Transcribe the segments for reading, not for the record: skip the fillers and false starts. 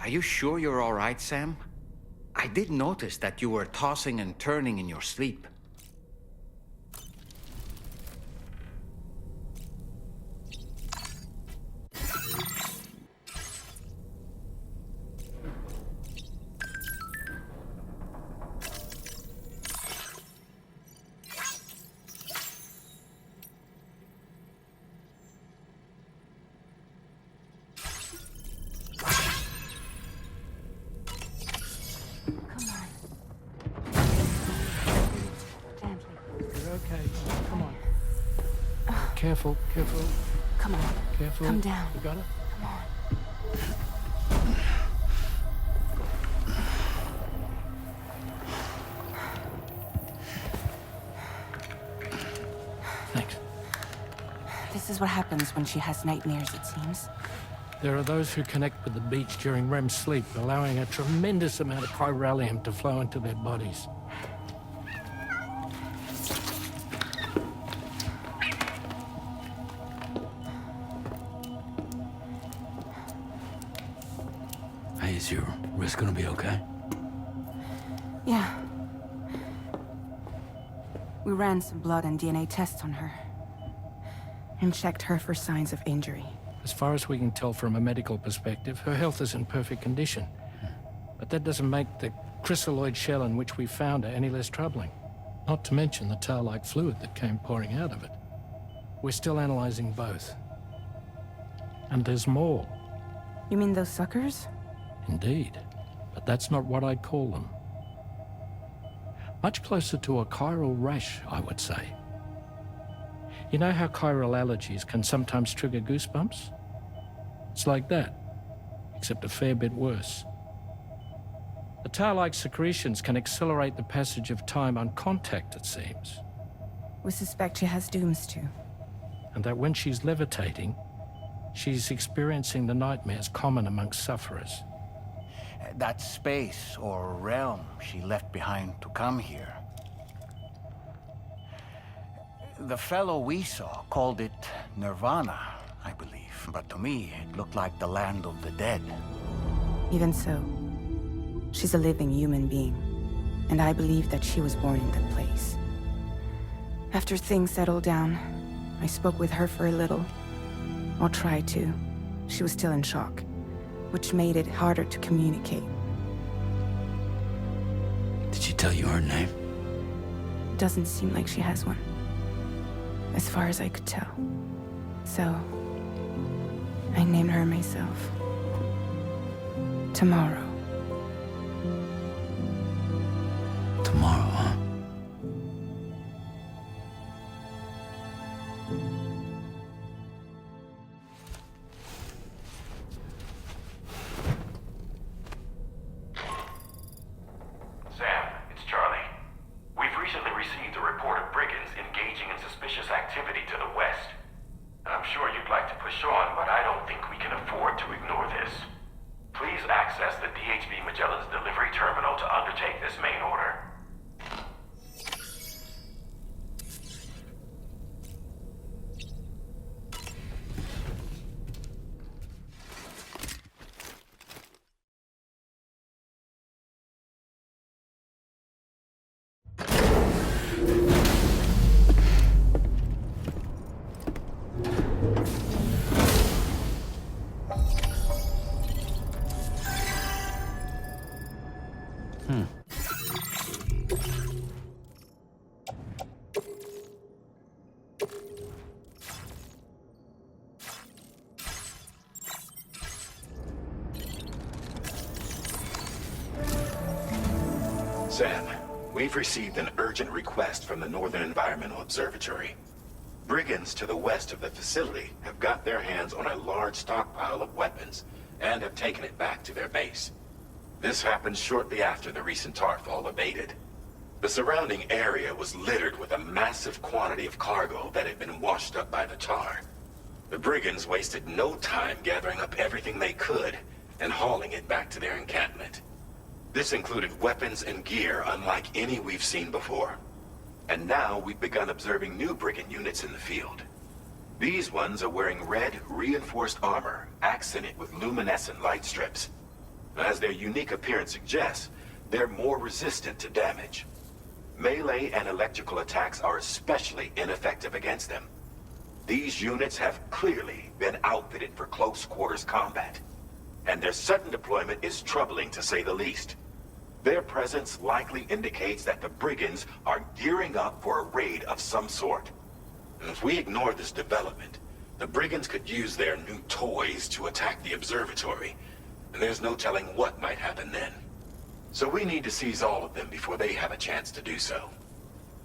Are you sure you're all right, Sam? I did notice that you were tossing and turning in your sleep. Careful, careful. Come on. Careful. Come down. You got it? Come on. Thanks. This is what happens when she has nightmares, it seems. There are those who connect with the beach during REM sleep, allowing a tremendous amount of chiralium to flow into their bodies. Hey, is your wrist gonna be okay? Yeah. We ran some blood and DNA tests on her. And checked her for signs of injury. As far as we can tell from a medical perspective, her health is in perfect condition. But that doesn't make the chrysaloid shell in which we found her any less troubling. Not to mention the tar-like fluid that came pouring out of it. We're still analyzing both. And there's more. You mean those suckers? Indeed. But that's not what I'd call them. Much closer to a chiral rash, I would say. You know how chiral allergies can sometimes trigger goosebumps? It's like that, except a fair bit worse. The tar-like secretions can accelerate the passage of time on contact, it seems. We suspect she has dooms too. And that when she's levitating, she's experiencing the nightmares common amongst sufferers. That space or realm she left behind to come here. The fellow we saw called it Nirvana, I believe. But to me, it looked like the land of the dead. Even so, she's a living human being. And I believe that she was born in that place. After things settled down, I spoke with her for a little. Or tried to. She was still in shock, which made it harder to communicate. Did she tell you her name? Doesn't seem like she has one. As far as I could tell. So, I named her myself. Tomorrow. Tomorrow, huh? Sam, it's Charlie. We've recently received a report of brigands engaging in suspicious activity to the west. I'm sure you'd like to push on, but I don't think we can afford to ignore this. Please access the DHB Magellan's delivery terminal to undertake this main order. Sam, we've received an urgent request from the Northern Environmental Observatory. Brigands to the west of the facility have got their hands on a large stockpile of weapons and have taken it back to their base. This happened shortly after the recent tarfall abated. The surrounding area was littered with a massive quantity of cargo that had been washed up by the tar. The brigands wasted no time gathering up everything they could and hauling it back to their encampment. This included weapons and gear unlike any we've seen before. And now we've begun observing new brigand units in the field. These ones are wearing red, reinforced armor, accented with luminescent light strips. As their unique appearance suggests, they're more resistant to damage. Melee and electrical attacks are especially ineffective against them. These units have clearly been outfitted for close quarters combat, and their sudden deployment is troubling to say the least. Their presence likely indicates that the brigands are gearing up for a raid of some sort. And if we ignore this development, the brigands could use their new toys to attack the observatory, and there's no telling what might happen then. So we need to seize all of them before they have a chance to do so.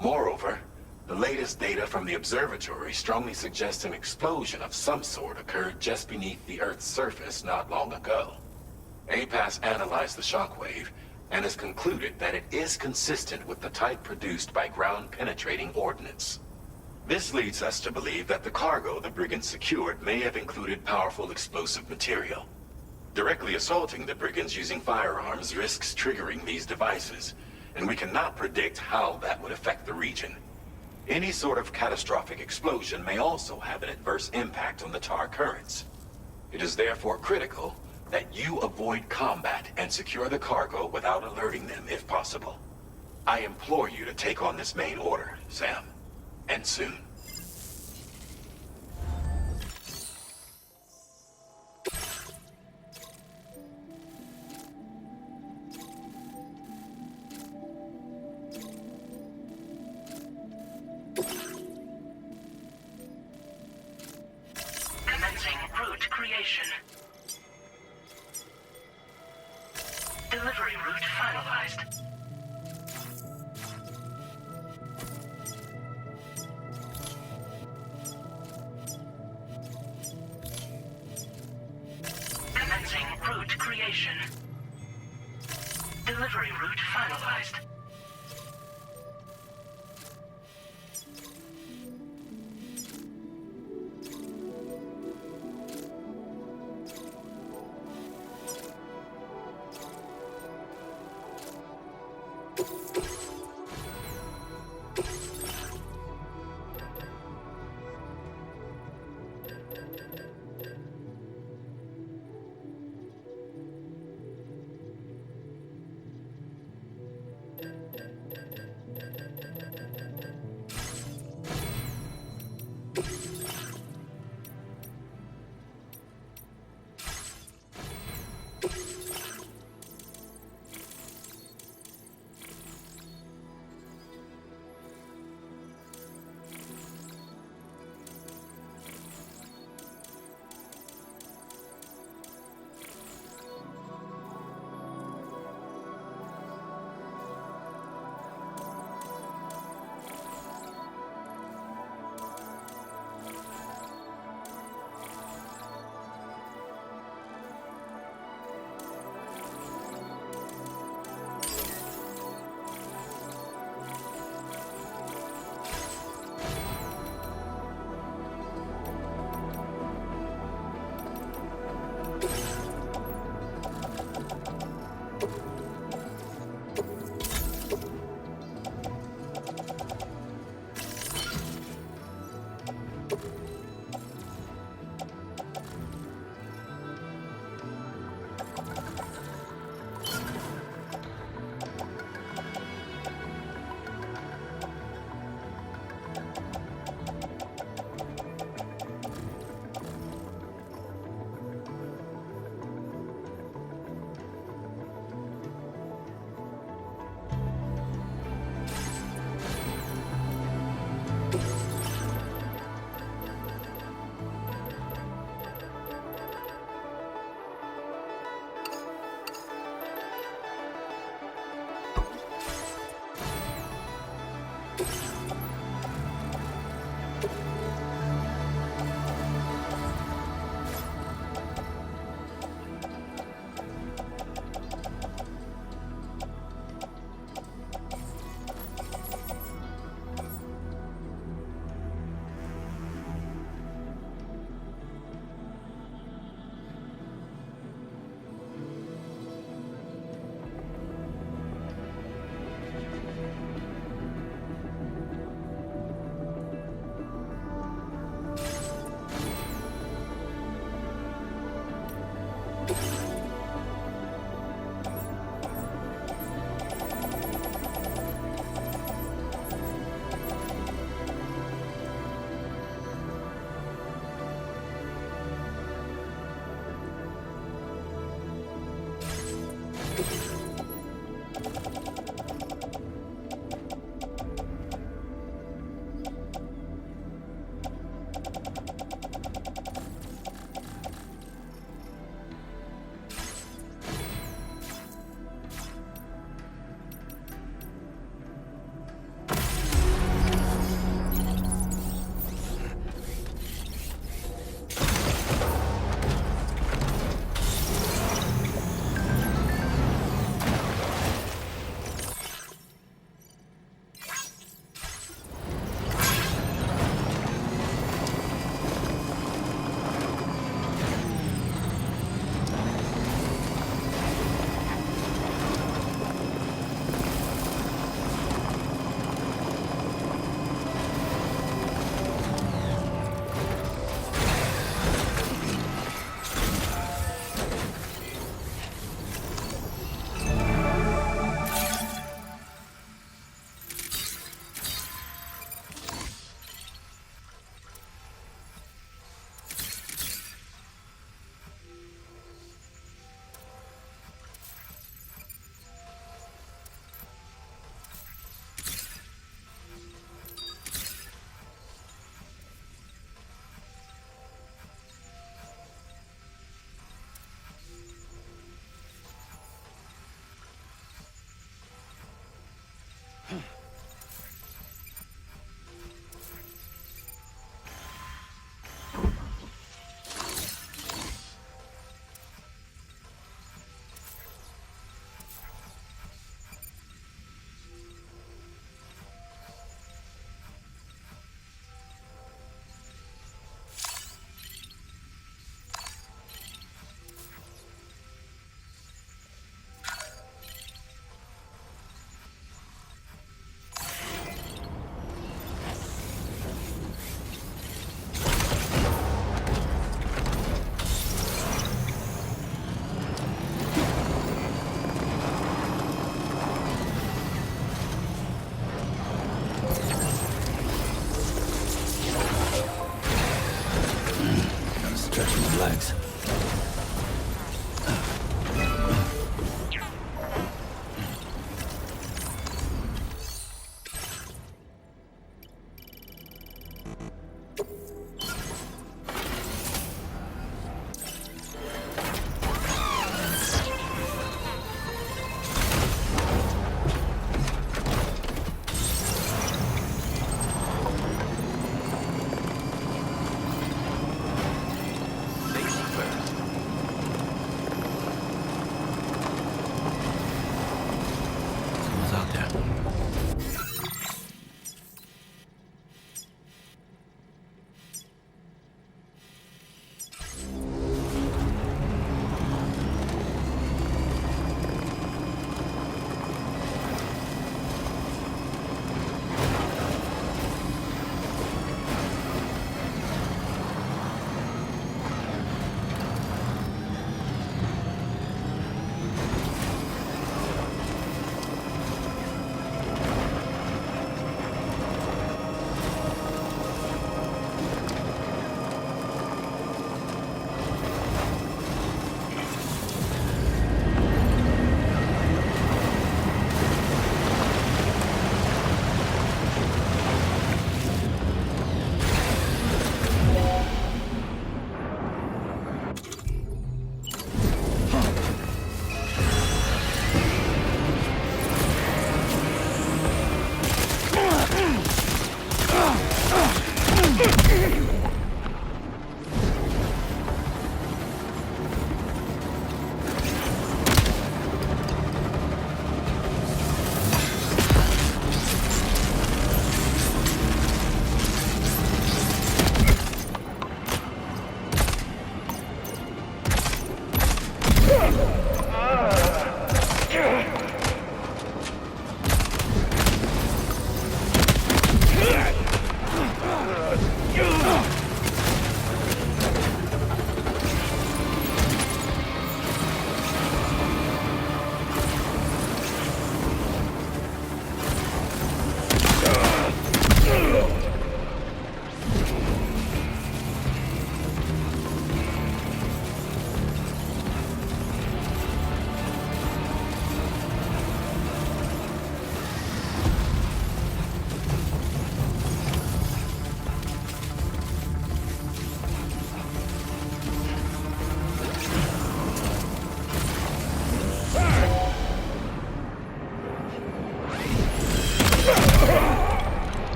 Moreover, the latest data from the observatory strongly suggests an explosion of some sort occurred just beneath the Earth's surface not long ago. APAS analyzed the shockwave and has concluded that it is consistent with the type produced by ground-penetrating ordnance. This leads us to believe that the cargo the brigands secured may have included powerful explosive material. Directly assaulting the brigands using firearms risks triggering these devices, and we cannot predict how that would affect the region. Any sort of catastrophic explosion may also have an adverse impact on the tar currents. It is therefore critical that you avoid combat and secure the cargo without alerting them if possible. I implore you to take on this main order, Sam. And soon. Commencing route creation. Delivery route finalized. Commencing route creation. Delivery route finalized.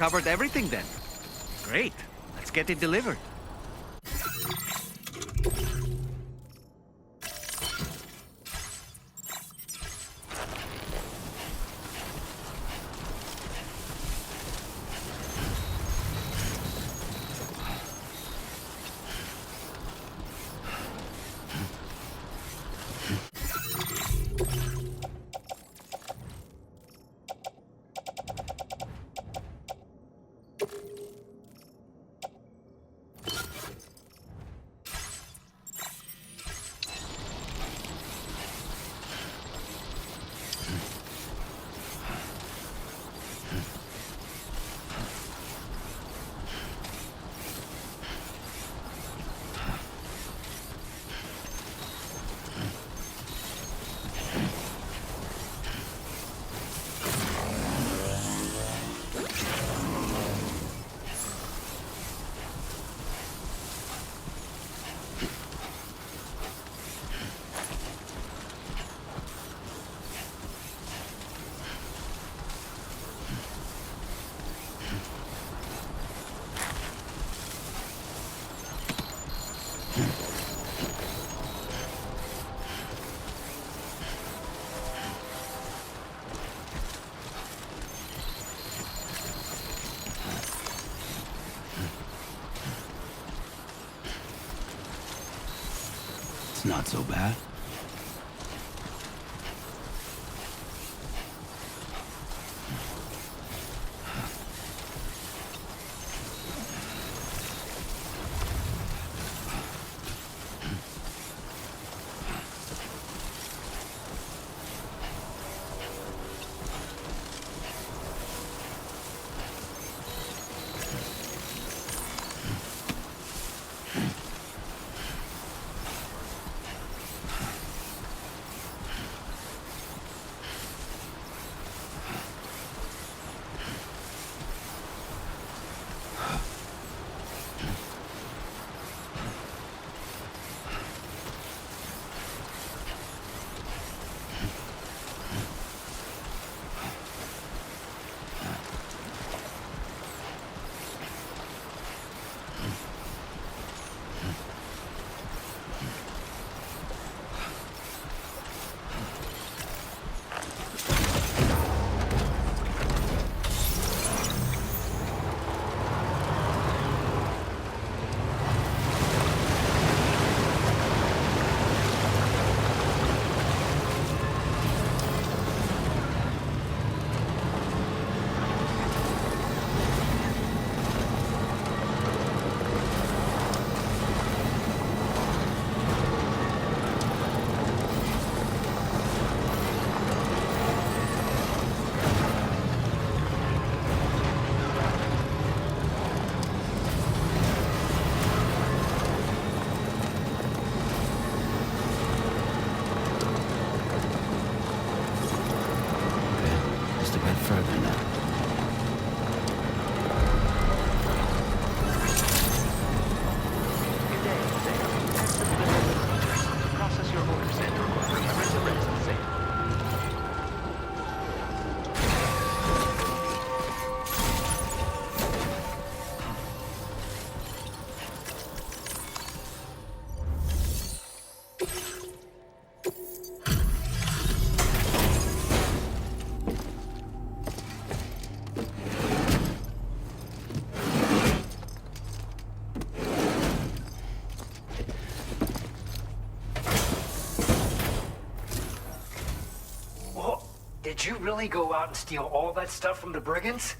covered everything then. Great. Let's get it delivered. It's not so bad. Further now. Good day, Sam. Access the delivery. Process your orders and remember to rest safe. Did you really go out and steal all that stuff from the brigands?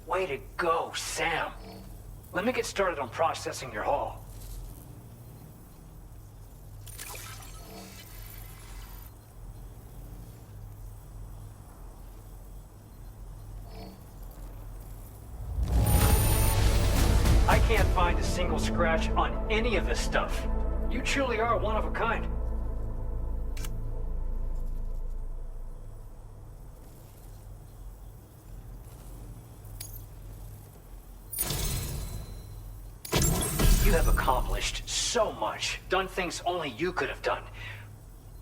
Way to go, Sam. Let me get started on processing your haul. I can't find a single scratch on any of this stuff. You truly are one of a kind. You have accomplished so much, done things only you could have done.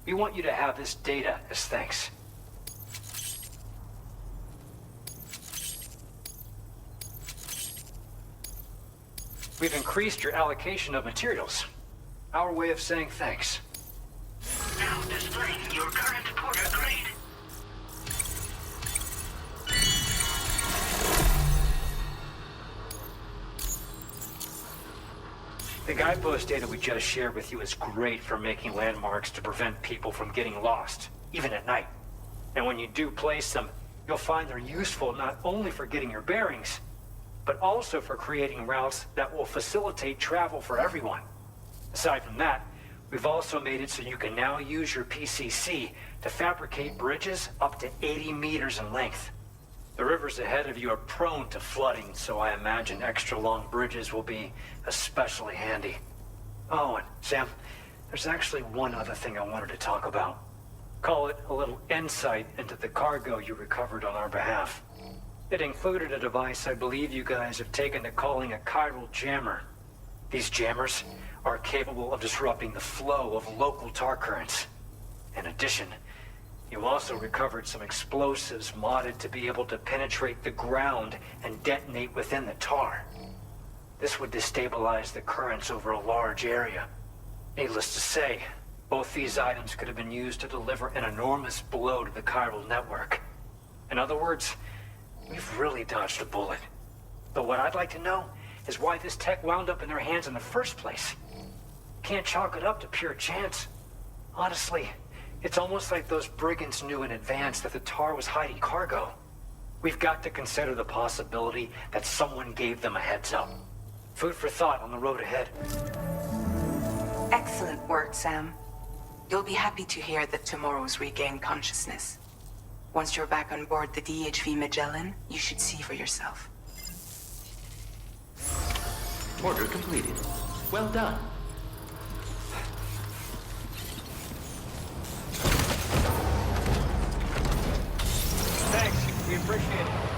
We want you to have this data as thanks. We've increased your allocation of materials. Our way of saying thanks. Now displaying your current porter grade. The guidepost data we just shared with you is great for making landmarks to prevent people from getting lost, even at night. And when you do place them, you'll find they're useful not only for getting your bearings, but also for creating routes that will facilitate travel for everyone. Aside from that, we've also made it so you can now use your PCC to fabricate bridges up to 80 meters in length. The rivers ahead of you are prone to flooding, so I imagine extra long bridges will be especially handy. Oh, and Sam, there's actually one other thing I wanted to talk about. Call it a little insight into the cargo you recovered on our behalf. It included a device I believe you guys have taken to calling a chiral jammer. These jammers are capable of disrupting the flow of local tar currents. In addition, you also recovered some explosives modded to be able to penetrate the ground and detonate within the tar. This would destabilize the currents over a large area. Needless to say, both these items could have been used to deliver an enormous blow to the chiral network. In other words, we've really dodged a bullet. But what I'd like to know is why this tech wound up in their hands in the first place. Can't chalk it up to pure chance. Honestly, it's almost like those brigands knew in advance that the tar was hiding cargo. We've got to consider the possibility that someone gave them a heads up. Food for thought on the road ahead. Excellent work, Sam. You'll be happy to hear that tomorrow's regained consciousness. Once you're back on board the DHV Magellan, you should see for yourself. Order completed. Well done. Thanks, we appreciate it.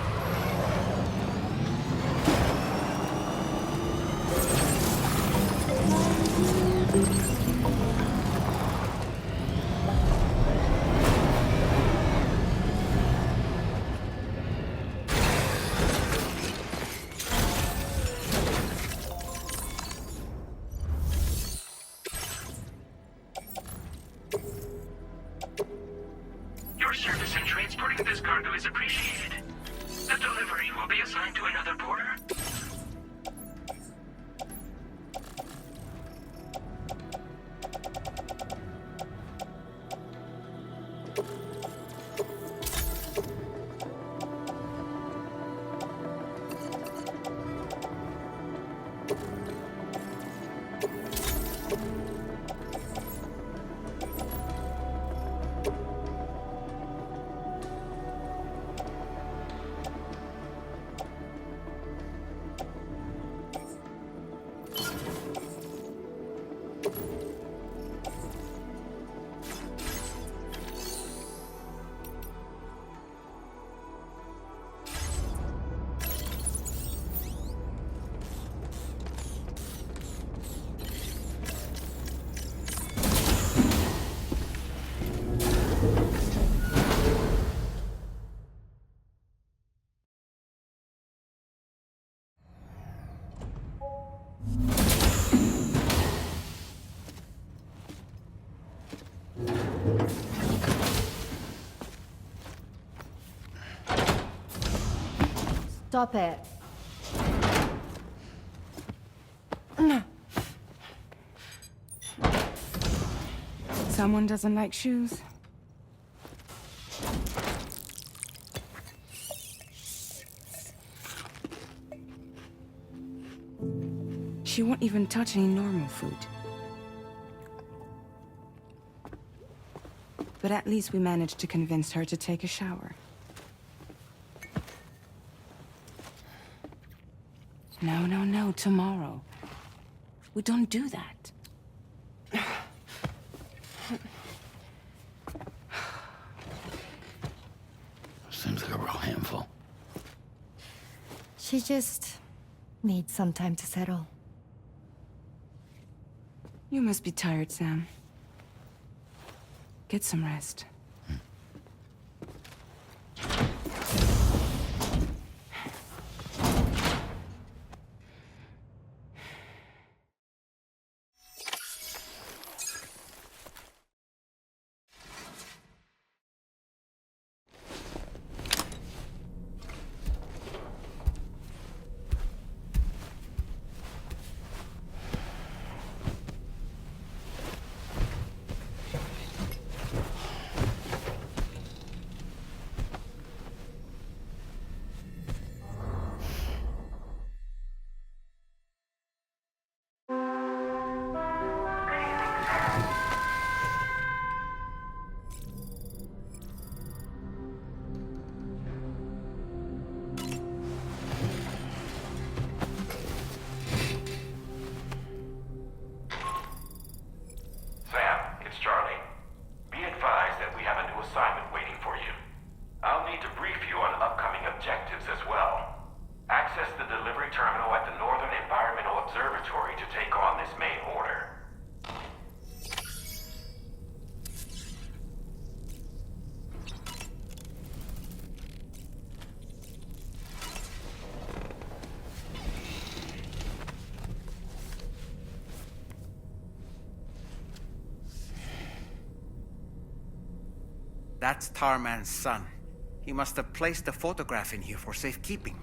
Your service in transporting this cargo is appreciated. The delivery will be assigned to another porter. Stop it. Someone doesn't like shoes? She won't even touch any normal food. But at least we managed to convince her to take a shower. No, tomorrow. We don't do that. Seems like a real handful. She just needs some time to settle. You must be tired, Sam. Get some rest. That's Tarman's son. He must have placed the photograph in here for safekeeping.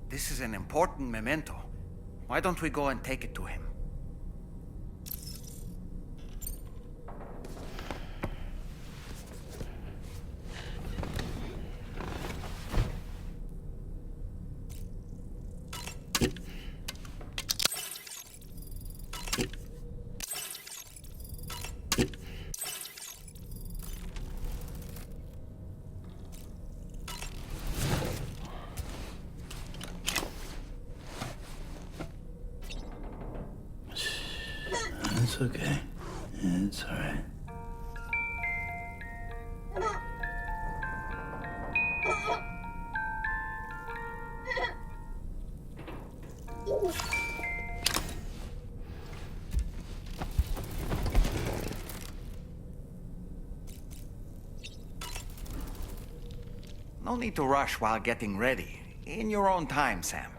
This is an important memento. Why don't we go and take it to him? It's okay. It's all right. No need to rush while getting ready. In your own time, Sam.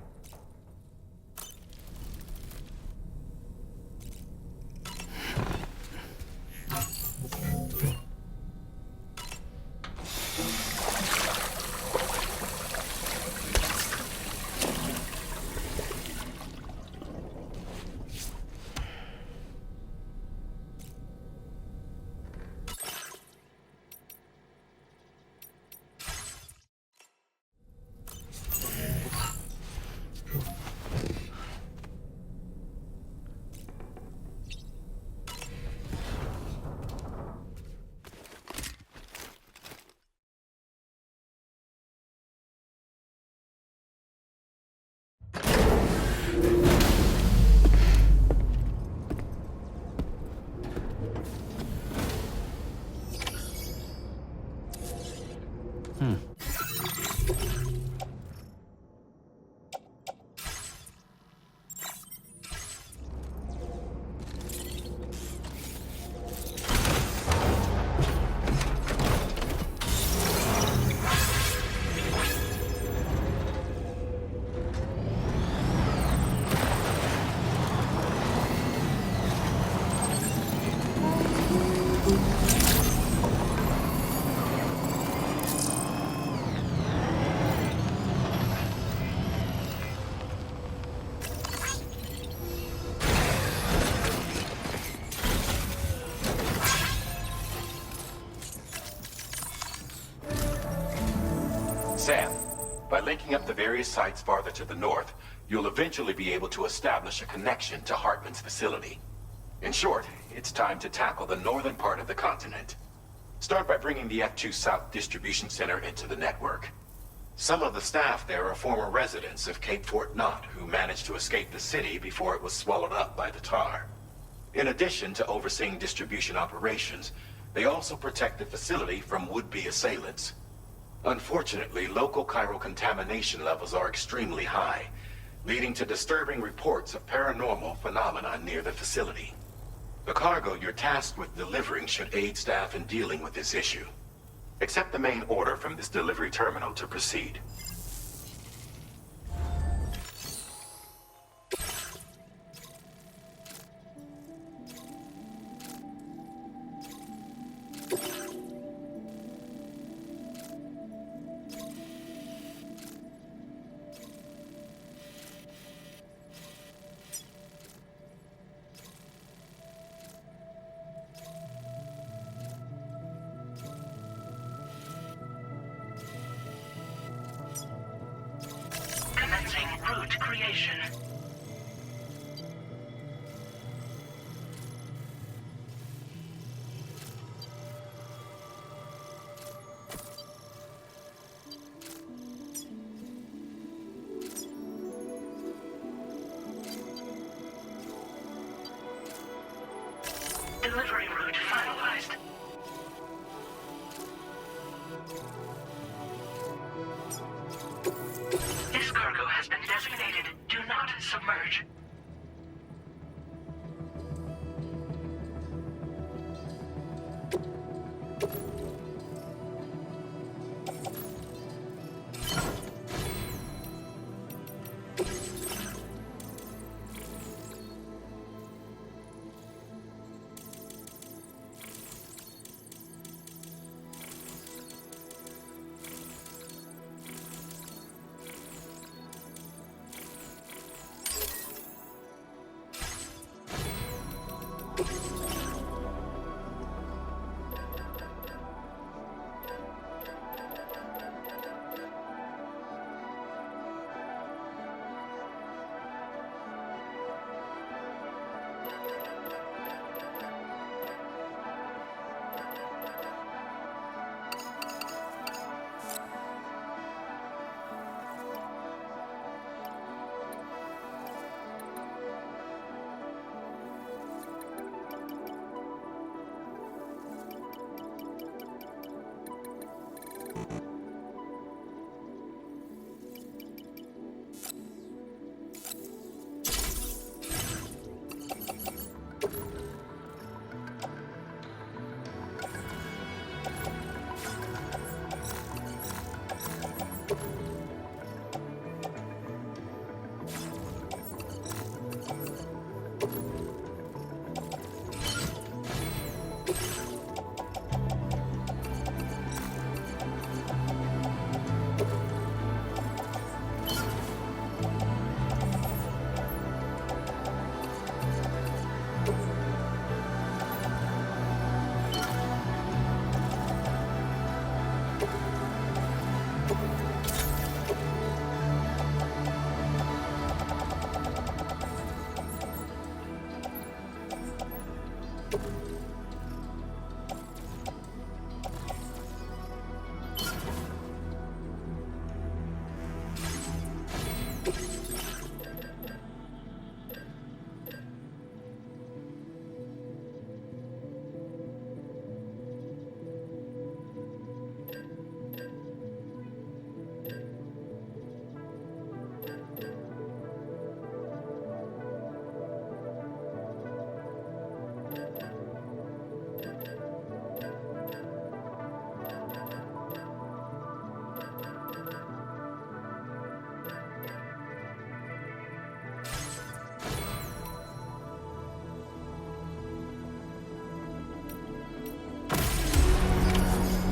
Sam, by linking up the various sites farther to the north, you'll eventually be able to establish a connection to Hartman's facility. In short, it's time to tackle the northern part of the continent. Start by bringing the F2 South Distribution Center into the network. Some of the staff there are former residents of Cape Fort Knott who managed to escape the city before it was swallowed up by the tar. In addition to overseeing distribution operations, they also protect the facility from would-be assailants. Unfortunately, local chiral contamination levels are extremely high, leading to disturbing reports of paranormal phenomena near the facility. The cargo you're tasked with delivering should aid staff in dealing with this issue. Accept the main order from this delivery terminal to proceed. Commencing route creation. Delivery route finalized. This cargo has been designated Do Not Submerge.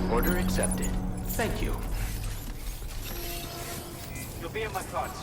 Order accepted. Thank you. You'll be in my thoughts.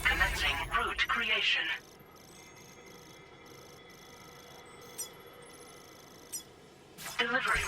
Commencing route creation. Delivery.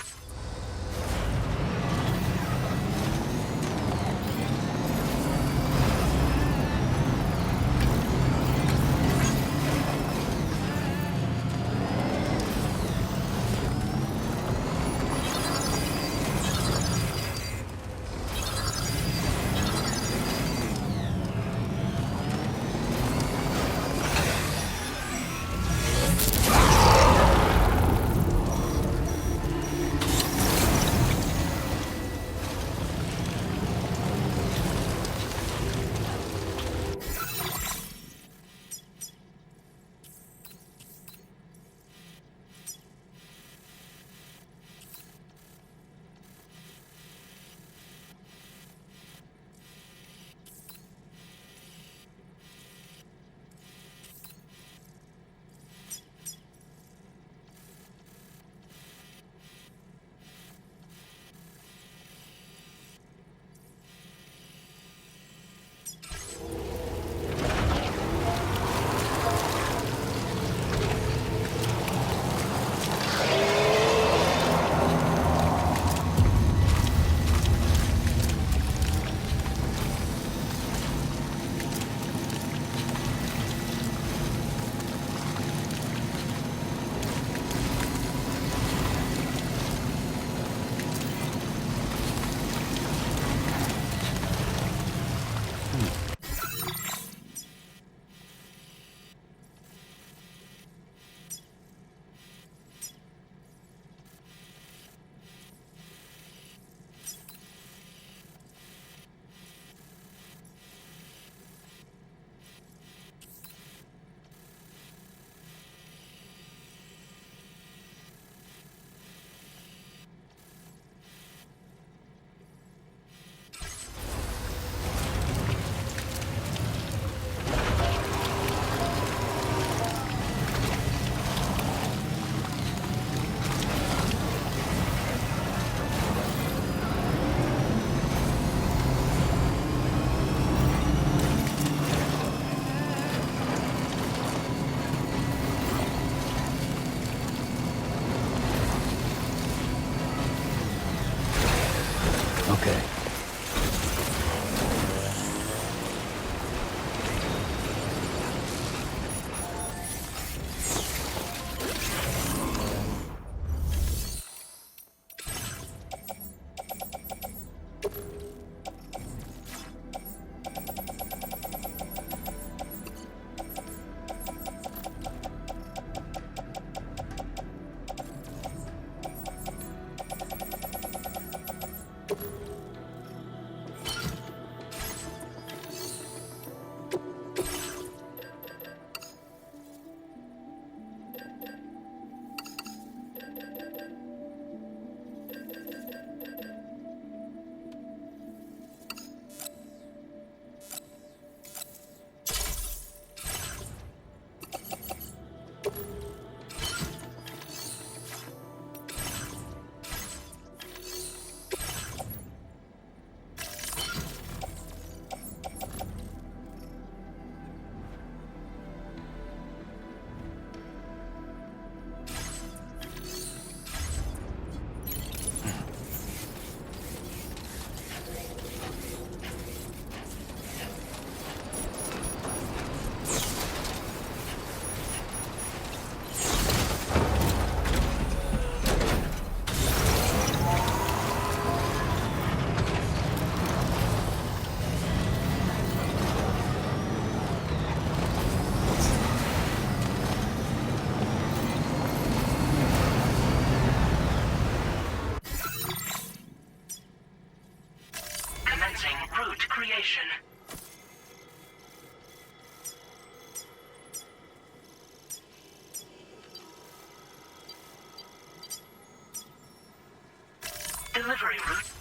delivery route.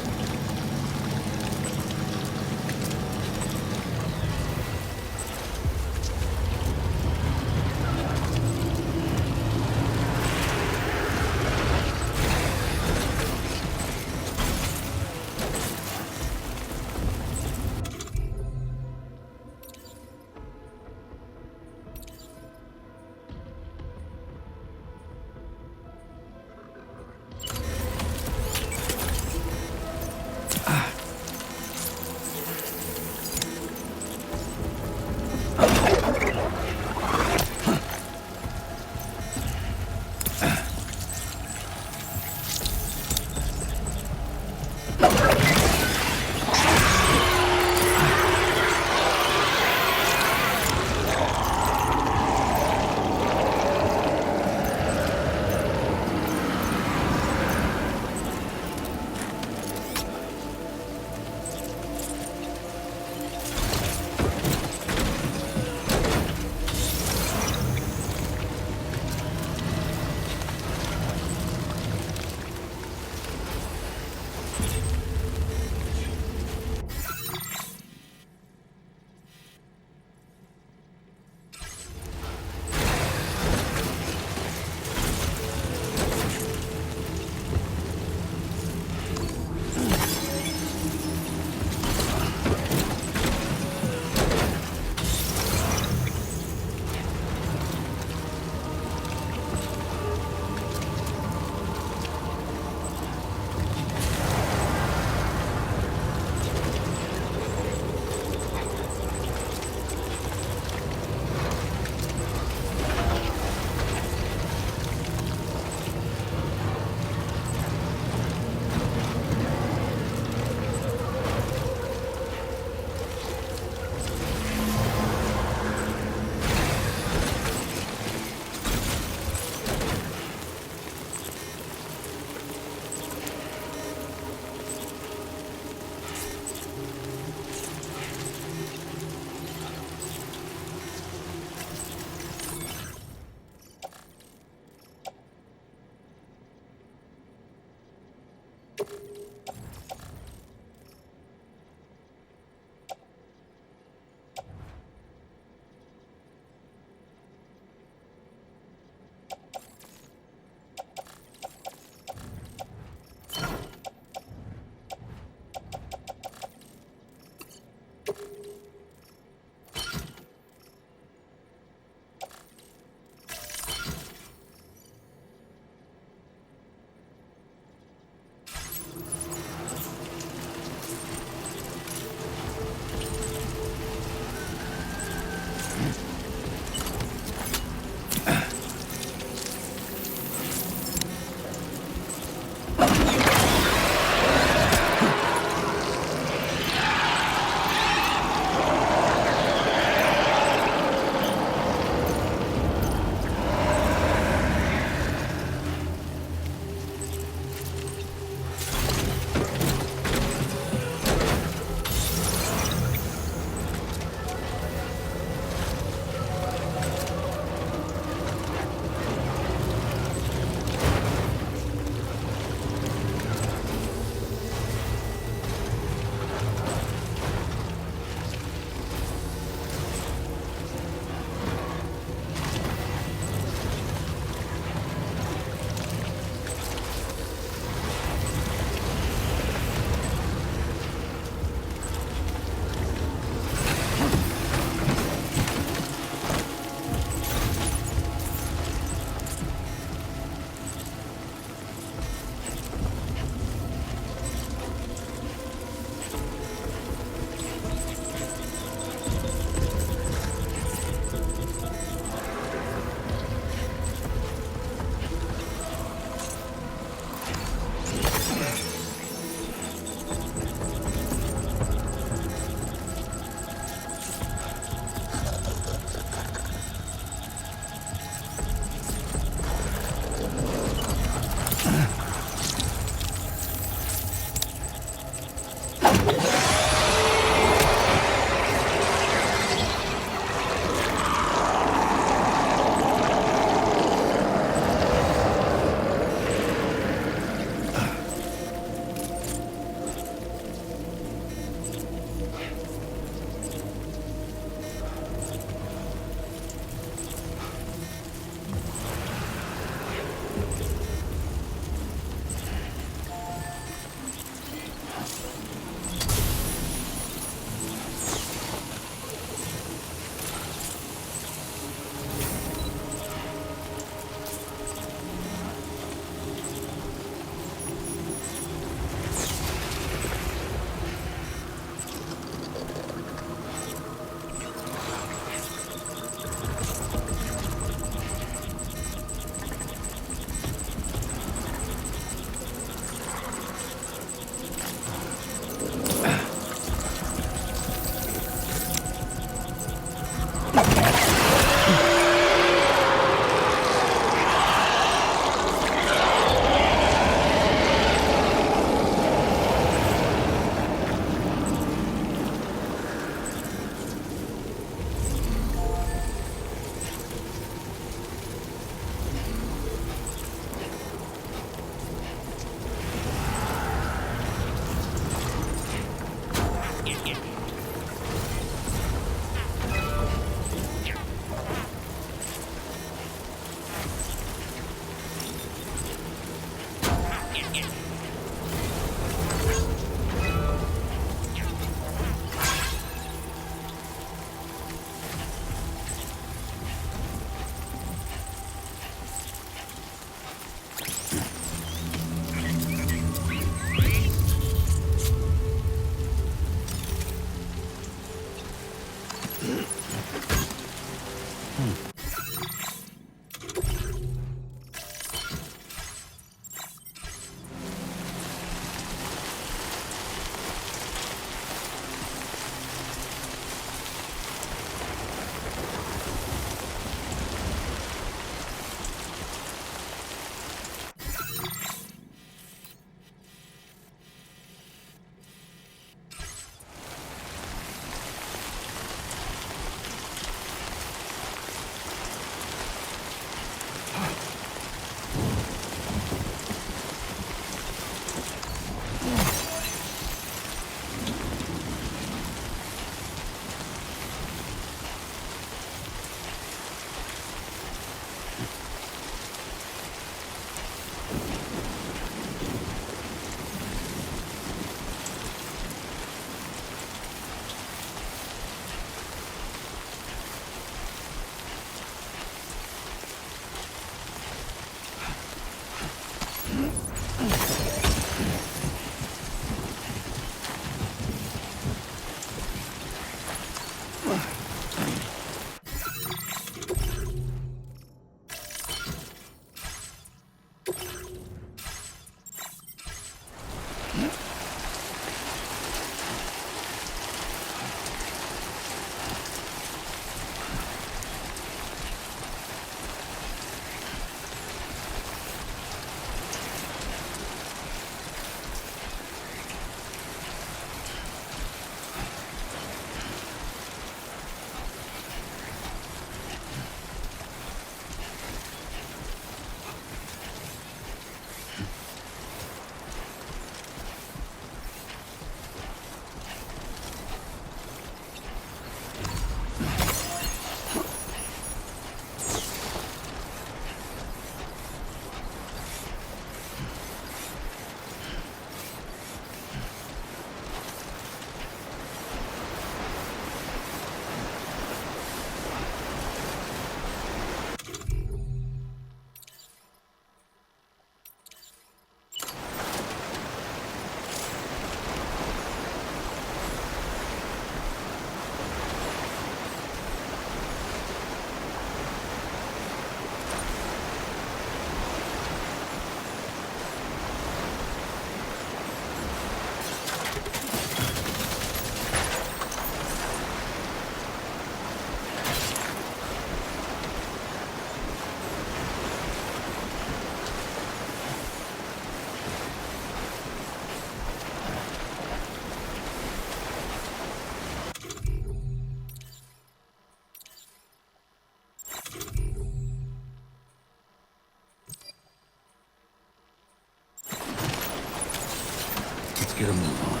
Get a move on.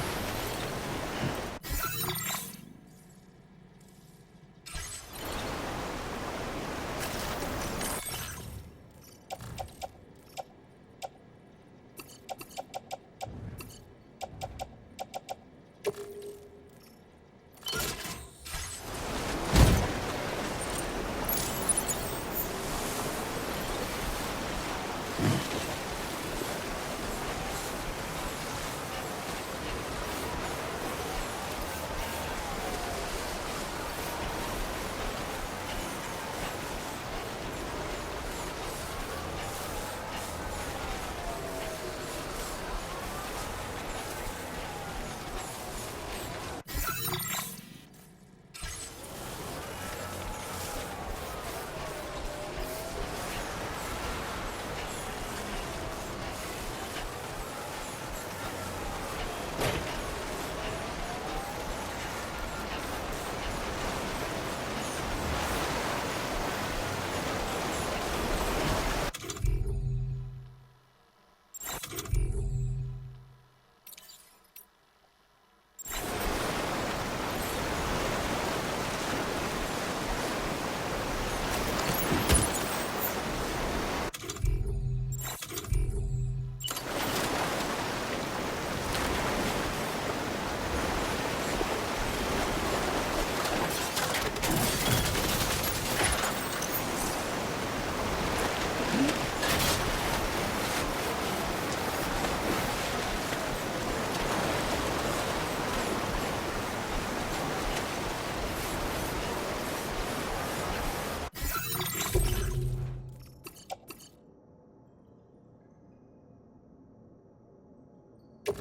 Good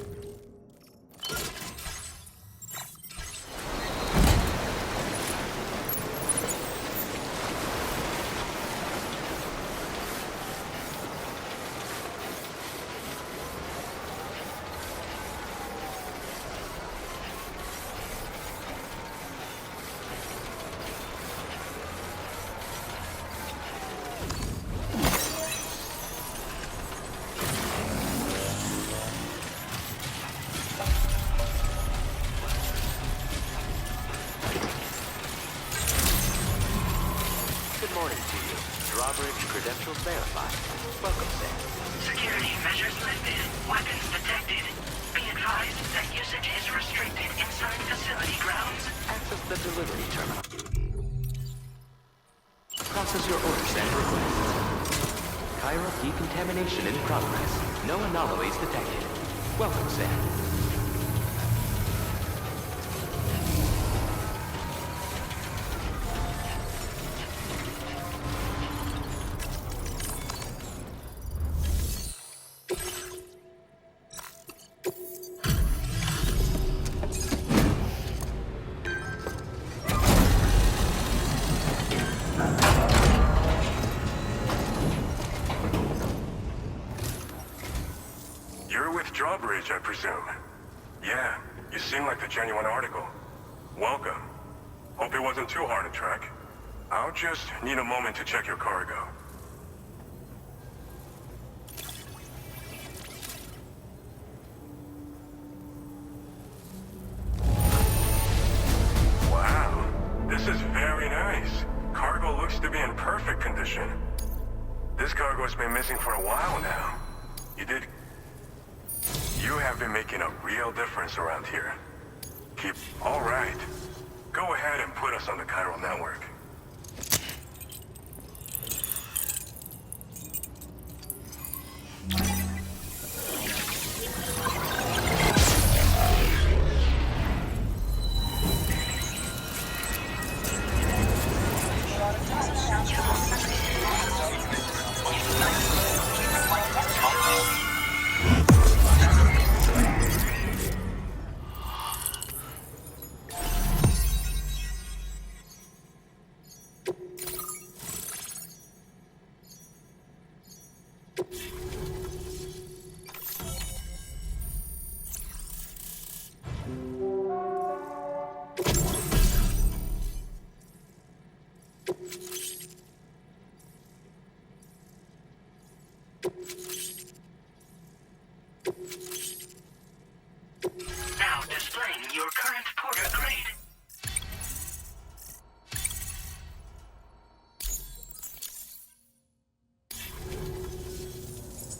morning to you. Drawbridge credentials verified. Welcome, Sam. Security measures lifted. Weapons detected. Be advised that usage is restricted inside facility grounds. Access the delivery terminal. Process your orders and requests. Chiral decontamination in progress. No anomalies detected. Welcome, Sam. You're with Drawbridge, I presume. Yeah, you seem like the genuine article. Welcome. Hope it wasn't too hard to track. I'll just need a moment to check your cargo. Wow, this is very nice. Cargo looks to be in perfect condition. This cargo has been missing for a while now. You have been making a real difference around here. All right. Go ahead and put us on the chiral network. Now displaying your current porter grade.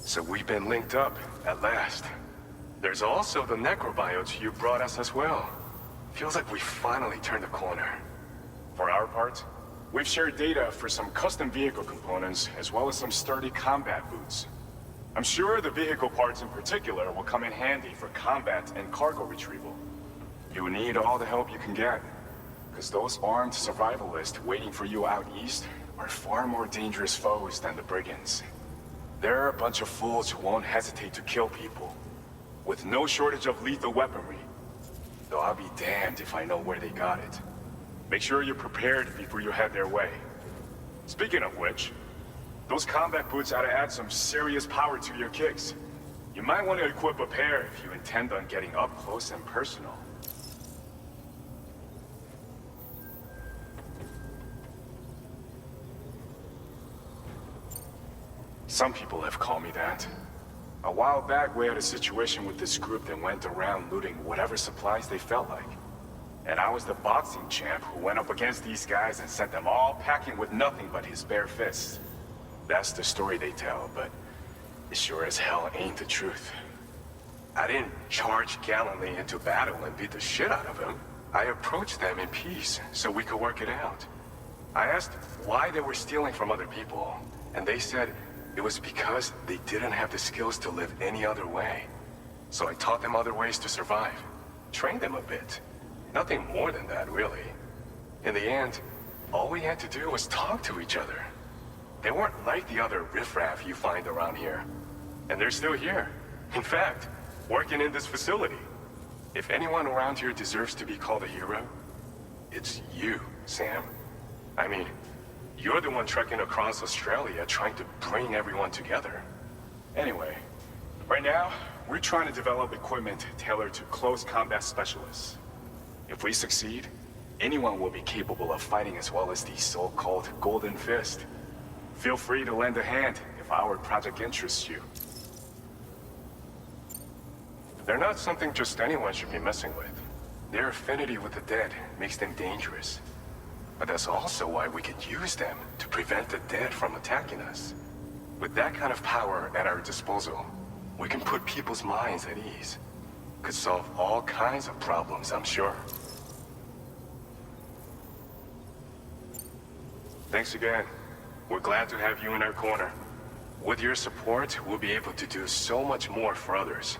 So we've been linked up, at last. There's also the necrobiotes you brought us as well. Feels like we finally turned the corner. For our part, we've shared data for some custom vehicle components, as well as some sturdy combat boots. I'm sure the vehicle parts in particular will come in handy for combat and cargo retrieval. You need all the help you can get, because those armed survivalists waiting for you out east are far more dangerous foes than the brigands. They're a bunch of fools who won't hesitate to kill people, with no shortage of lethal weaponry. Though I'll be damned if I know where they got it. Make sure you're prepared before you head their way. Speaking of which, those combat boots ought to add some serious power to your kicks. You might want to equip a pair if you intend on getting up close and personal. Some people have called me that. A while back, we had a situation with this group that went around looting whatever supplies they felt like. And I was the boxing champ who went up against these guys and sent them all packing with nothing but his bare fists. That's the story they tell, but it sure as hell ain't the truth. I didn't charge gallantly into battle and beat the shit out of them. I approached them in peace so we could work it out. I asked why they were stealing from other people, and they said it was because they didn't have the skills to live any other way. So I taught them other ways to survive. Trained them a bit. Nothing more than that, really. In the end, all we had to do was talk to each other. They weren't like the other riffraff you find around here. And they're still here. In fact, working in this facility. If anyone around here deserves to be called a hero, it's you, Sam. I mean, you're the one trekking across Australia trying to bring everyone together. Anyway, right now, we're trying to develop equipment tailored to close combat specialists. If we succeed, anyone will be capable of fighting as well as the so-called Golden Fist. Feel free to lend a hand if our project interests you. They're not something just anyone should be messing with. Their affinity with the dead makes them dangerous. But that's also why we can use them to prevent the dead from attacking us. With that kind of power at our disposal, we can put people's minds at ease. Could solve all kinds of problems, I'm sure. Thanks again. We're glad to have you in our corner. With your support, we'll be able to do so much more for others.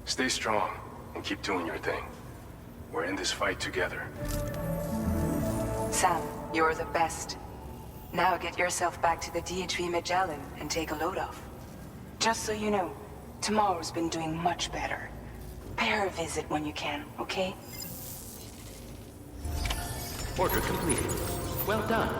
Stay strong and keep doing your thing. We're in this fight together. Sam, you're the best. Now get yourself back to the DHV Magellan and take a load off. Just so you know, tomorrow's been doing much better. Pay her a visit when you can, okay? Order completed. Well done.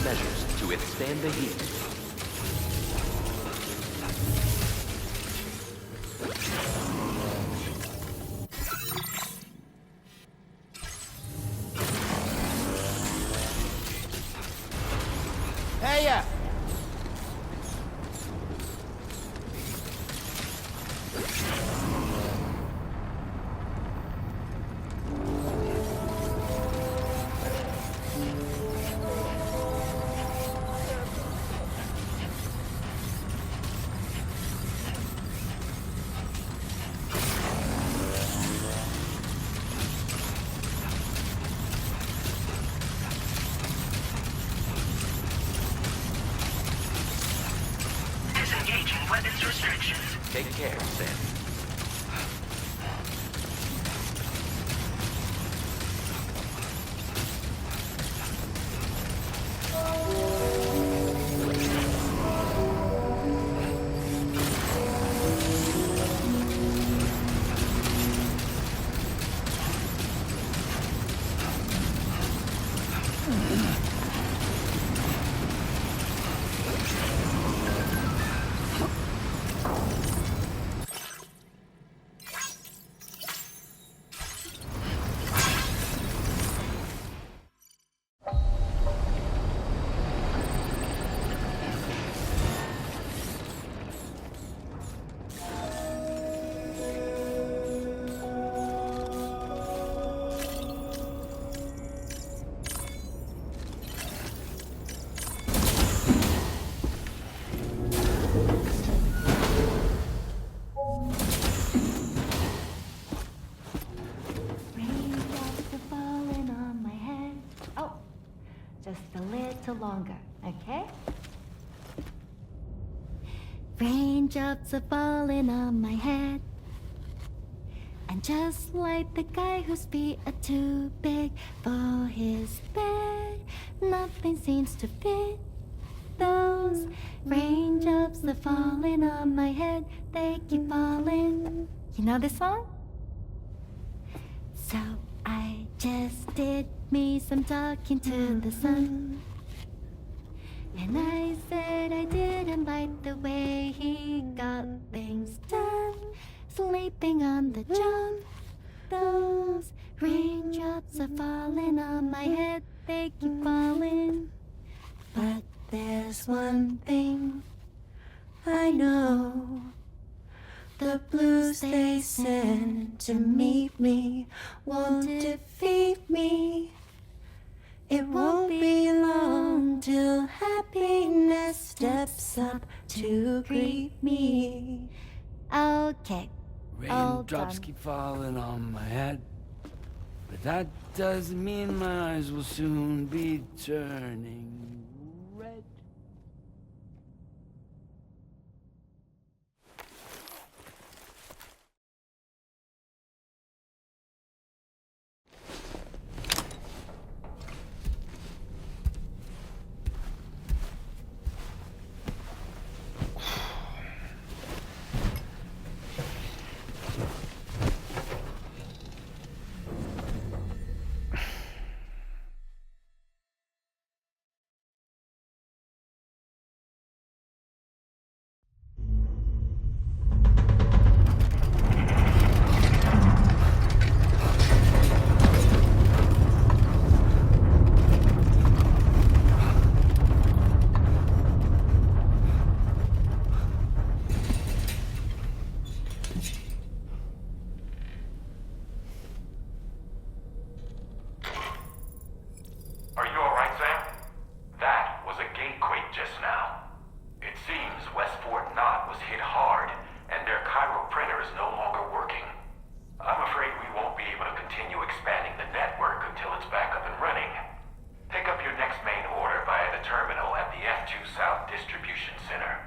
Measures to withstand the heat. Hey! Disengaging weapons restrictions. Take care, Sam. Longer, okay? Raindrops are falling on my head, and just like the guy whose feet are too big for his bed, nothing seems to fit. Those raindrops are falling on my head, they keep falling. You know this song? So I just did me some talking to the sun. And I said I didn't like the way he got things done. Sleeping on the job. Those raindrops are falling on my head, they keep falling. But there's one thing I know. The blues they send to meet me won't defeat me. It won't be long till happiness steps up to greet me. Okay. Raindrops keep falling on my head, but that doesn't mean my eyes will soon be turning red. Are you alright, Sam? That was a gatequake just now. It seems West Fort Knott was hit hard, and their Cairo printer is no longer working. I'm afraid we won't be able to continue expanding the network until it's back up and running. Pick up your next main order via the terminal at the F2 South Distribution Center.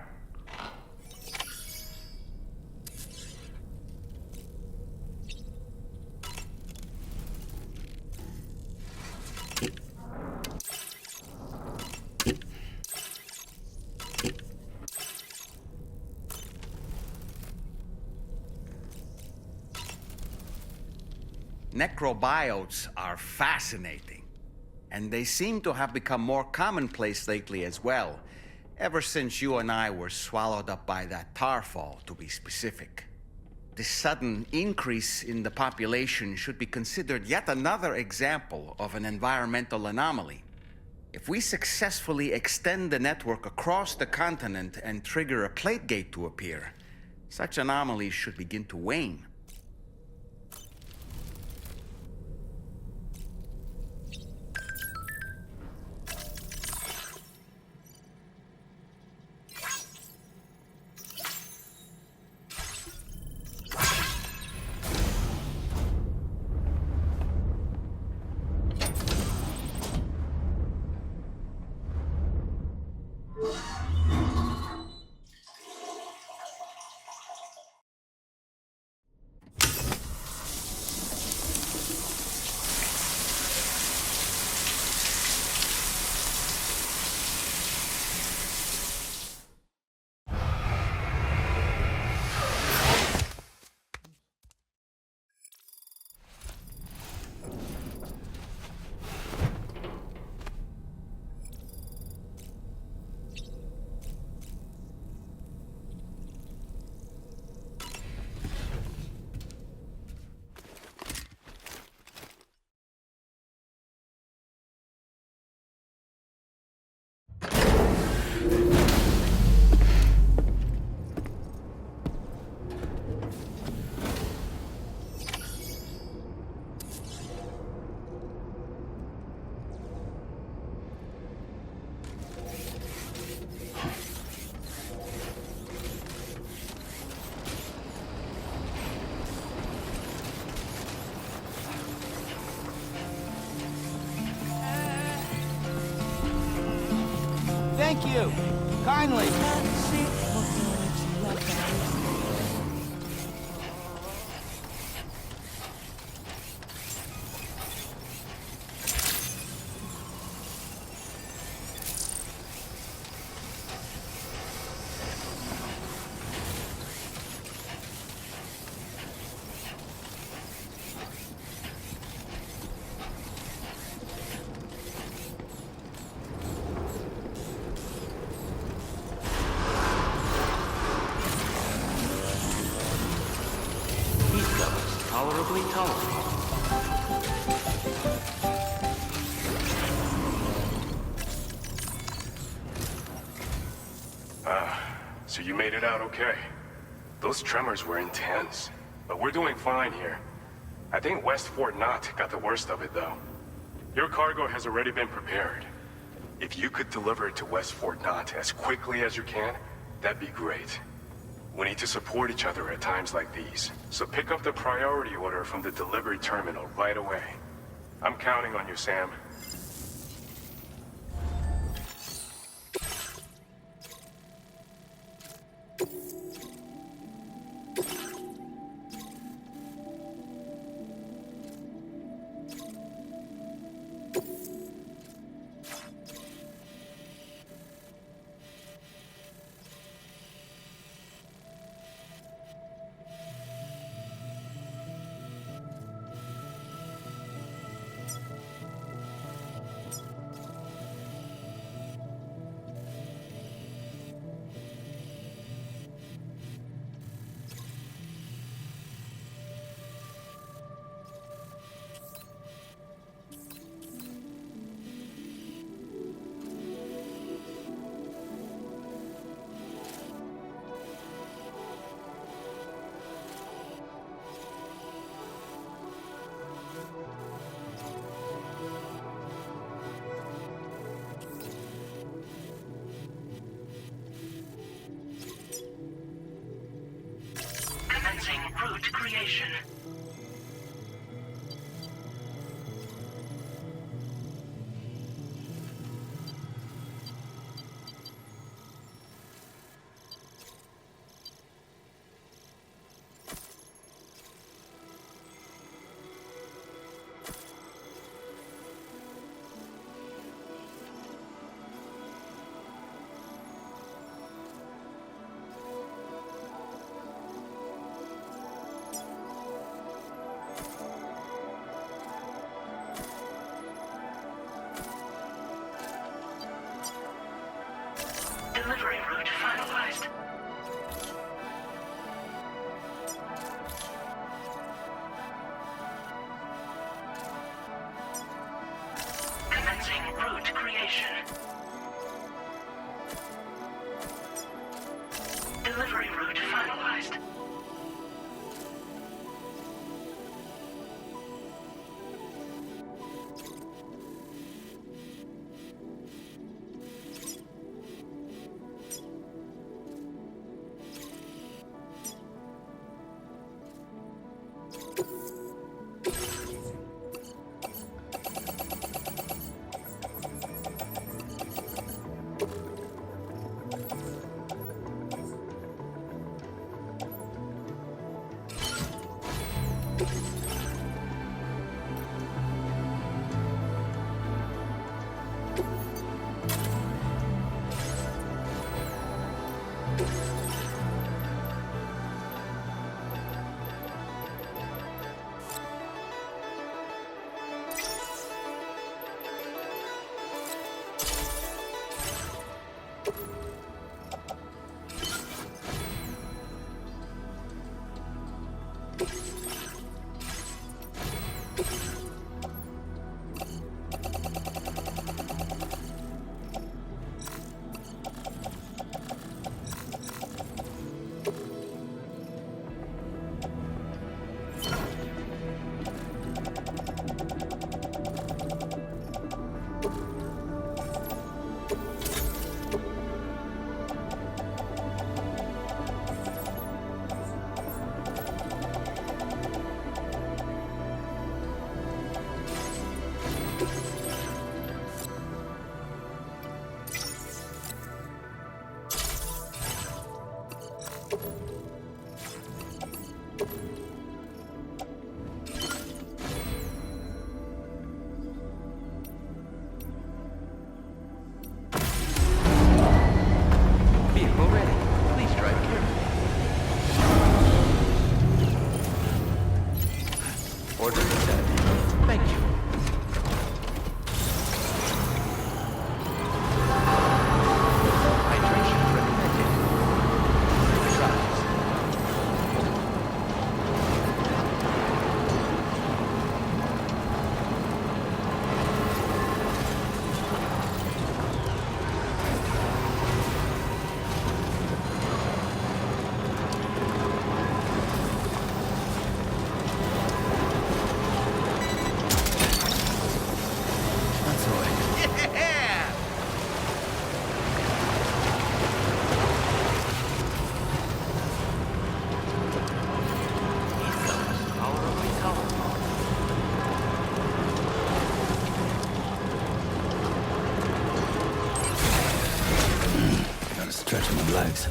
Necrobiotes are fascinating, and they seem to have become more commonplace lately as well, ever since you and I were swallowed up by that tarfall, to be specific. This sudden increase in the population should be considered yet another example of an environmental anomaly. If we successfully extend the network across the continent and trigger a plate gate to appear, such anomalies should begin to wane. Thank you. Kindly. safely tolerate. So you made it out okay. Those tremors were intense, but we're doing fine here. I think West Fort Knott got the worst of it, though. Your cargo has already been prepared. If you could deliver it to West Fort Knott as quickly as you can, that'd be great. We need to support each other at times like these, so pick up the priority order from the delivery terminal right away. I'm counting on you, Sam. Commencing route creation. Delivery route finalized. Commencing route creation. Delivery route finalized. legs.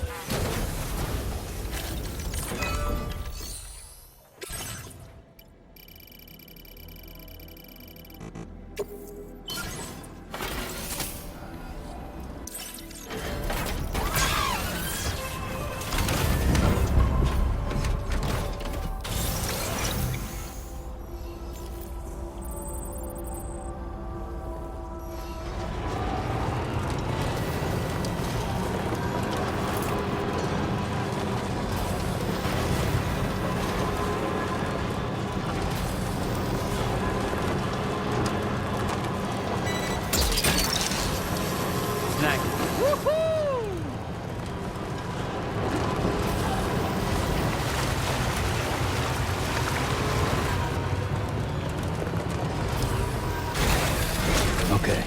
Okay.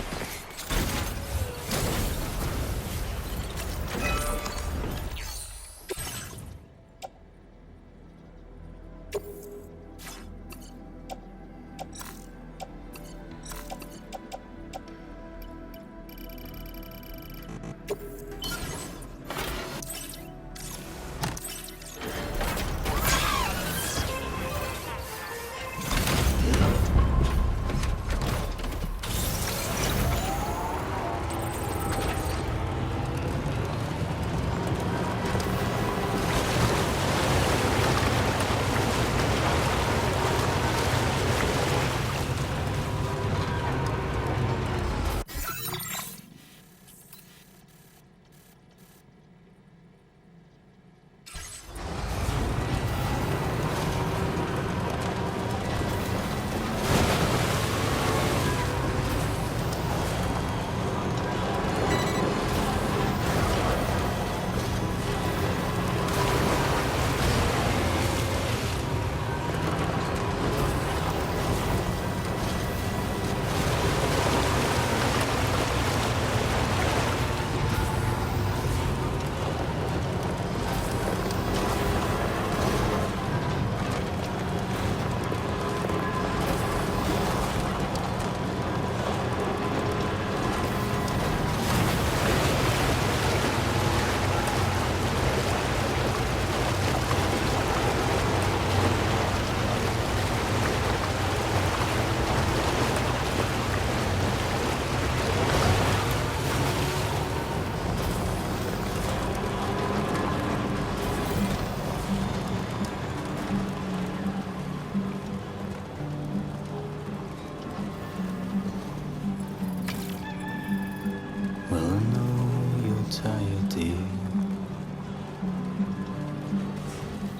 Well, I know you're tired, dear.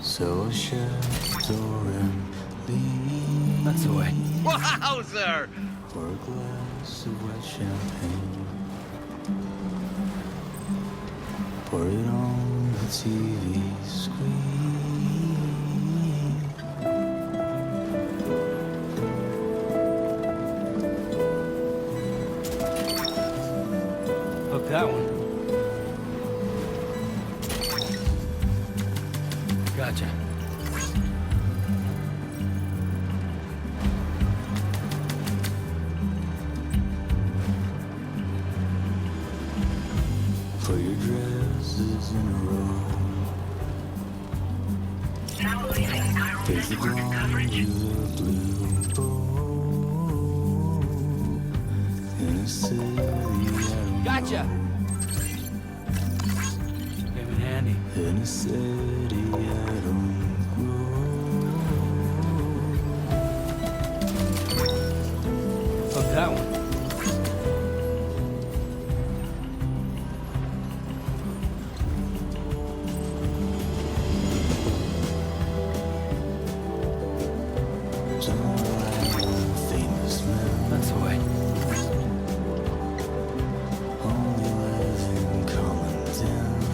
So I'll shut the door and leave. That's the way. Wowzer! For a glass of wet champagne. Pour it on the TV screen. Hook that one. Gotcha. Put your dresses in a row. Now leaving Cairo Face the network coverage. blonde blue bow. In a city I don't Gotcha. Came in handy. know. In a city I don't grow. Hook that one. Don't ride on famous men. That's the way. Only live in common dens.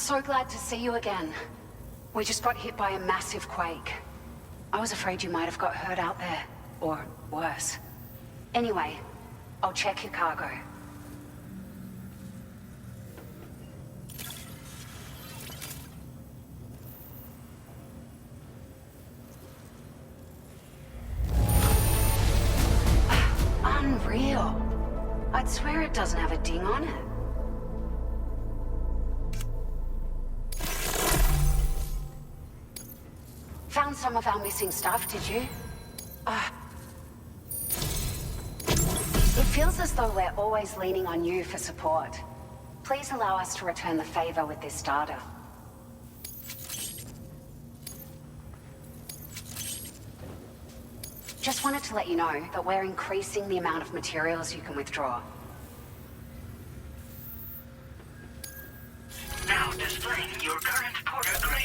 so glad to see you again. We just got hit by a massive quake. I was afraid you might have got hurt out there. Or worse. Anyway, I'll check your cargo. Unreal. I'd swear it doesn't have a ding on it. Found some of our missing stuff, did you? It feels as though we're always leaning on you for support. Please allow us to return the favor with this data. Just wanted to let you know that we're increasing the amount of materials you can withdraw. Now displaying your current porter grade.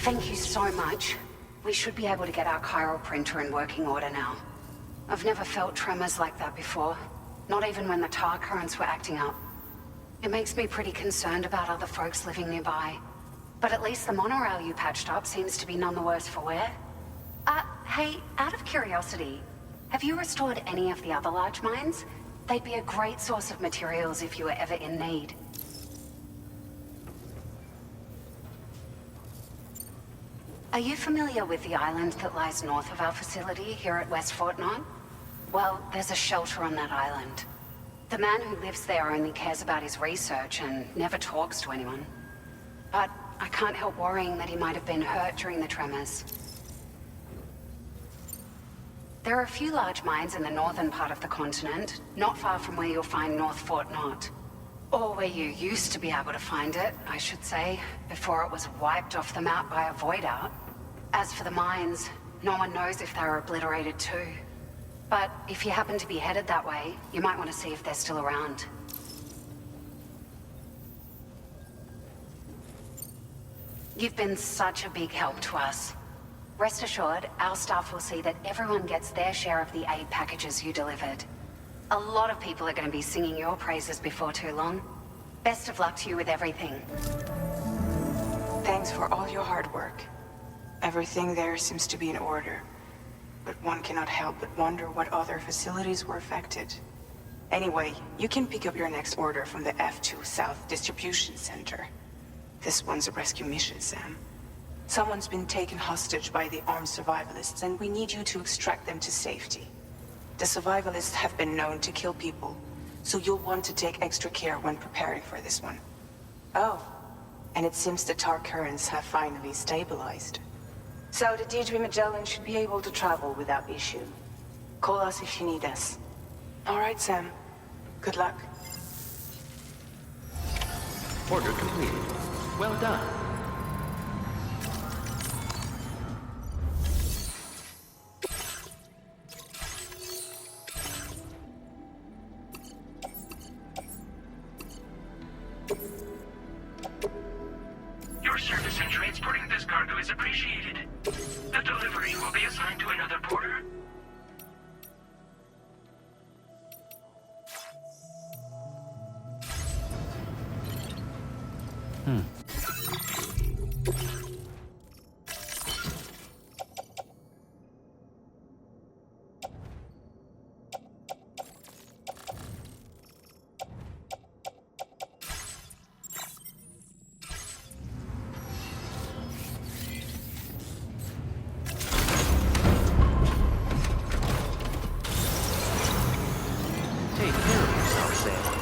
Thank you so much. We should be able to get our chiral printer in working order now. I've never felt tremors like that before. Not even when the tar currents were acting up. It makes me pretty concerned about other folks living nearby. But at least the monorail you patched up seems to be none the worse for wear. Hey, out of curiosity, have you restored any of the other large mines? They'd be a great source of materials if you were ever in need. Are you familiar with the island that lies north of our facility here at West Fort Knott? Well, there's a shelter on that island. The man who lives there only cares about his research and never talks to anyone. But I can't help worrying that he might have been hurt during the tremors. There are a few large mines in the northern part of the continent, not far from where you'll find North Fort Knott. Or where you used to be able to find it, I should say, before it was wiped off the map by a void out. As for the mines, no one knows if they were obliterated too. But if you happen to be headed that way, you might want to see if they're still around. You've been such a big help to us. Rest assured, our staff will see that everyone gets their share of the aid packages you delivered. A lot of people are going to be singing your praises before too long. Best of luck to you with everything. Thanks for all your hard work. Everything there seems to be in order. But one cannot help but wonder what other facilities were affected. Anyway, you can pick up your next order from the F2 South Distribution Center. This one's a rescue mission, Sam. Someone's been taken hostage by the armed survivalists, and we need you to extract them to safety. The survivalists have been known to kill people, so you'll want to take extra care when preparing for this one. Oh, and it seems the tar currents have finally stabilized. So the Deirdre Magellan should be able to travel without issue. Call us if you need us. All right, Sam. Good luck. Order completed. Well done. Your service in transporting this cargo is appreciated. The delivery will be assigned to another porter. Take care of yourself, Sam.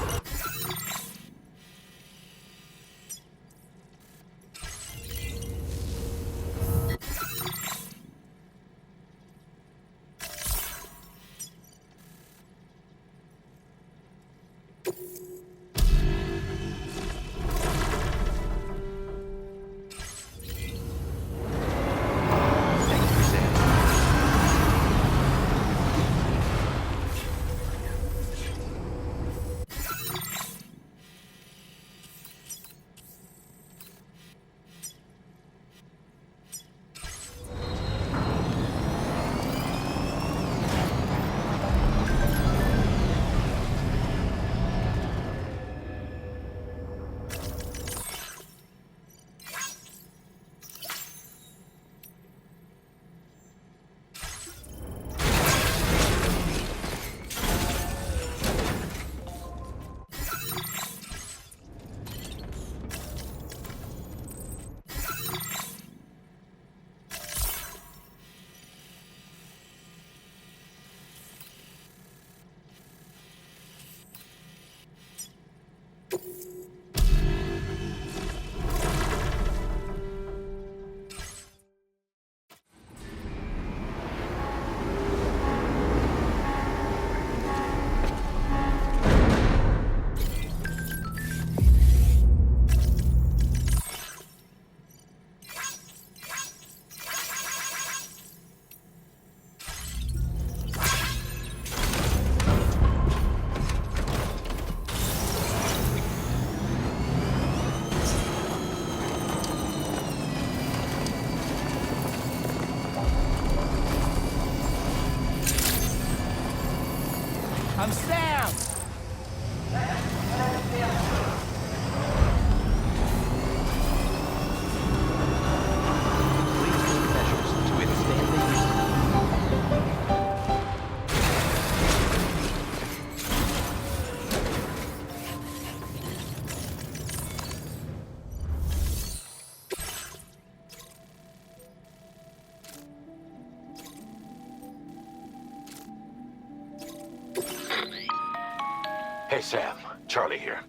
Sam. Charlie here.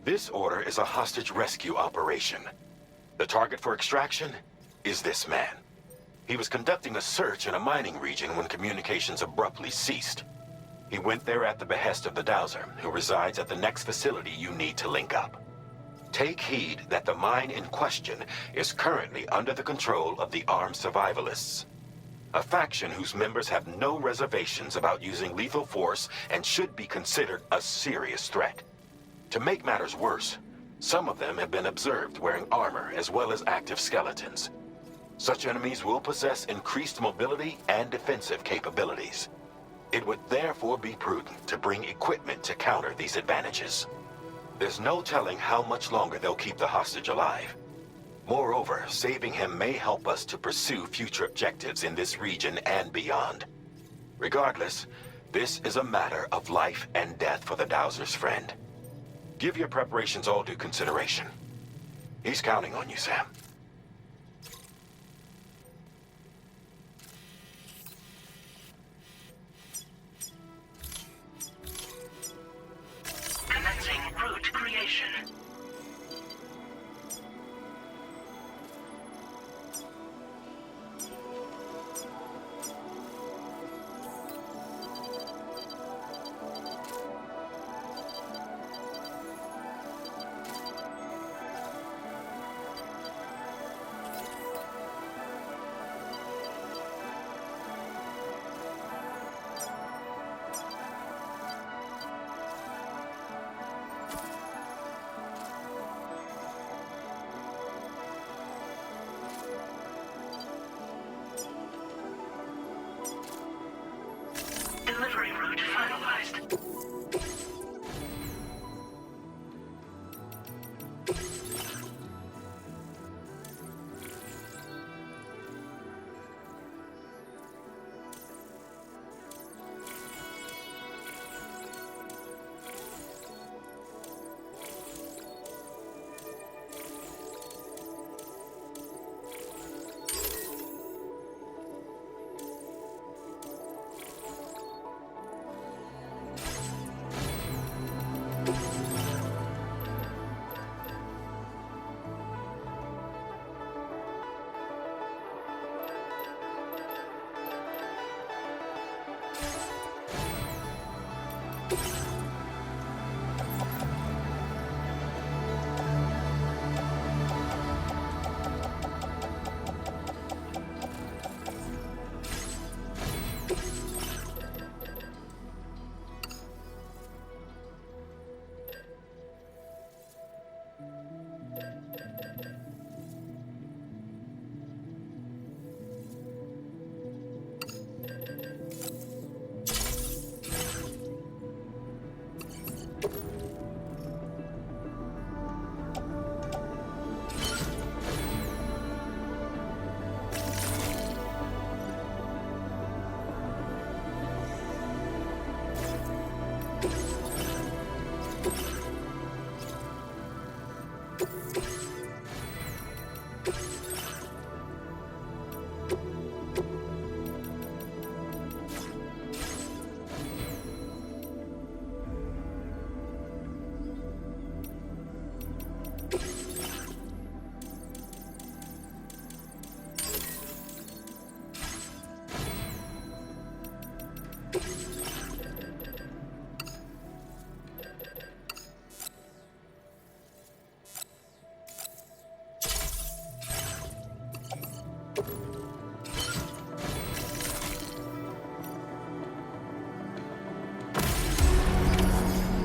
This order is a hostage rescue operation. The target for extraction is this man. He was conducting a search in a mining region when communications abruptly ceased. He went there at the behest of the Dowser, who resides at the next facility you need to link up. Take heed that the mine in question is currently under the control of the armed survivalists, a faction whose members have no reservations about using lethal force and should be considered a serious threat. To make matters worse, some of them have been observed wearing armor as well as active skeletons. Such enemies will possess increased mobility and defensive capabilities. It would therefore be prudent to bring equipment to counter these advantages. There's no telling how much longer they'll keep the hostage alive. Moreover, saving him may help us to pursue future objectives in this region and beyond. Regardless, this is a matter of life and death for the Dowser's friend. Give your preparations all due consideration. He's counting on you, Sam. Commencing route creation. Delivery route finalized.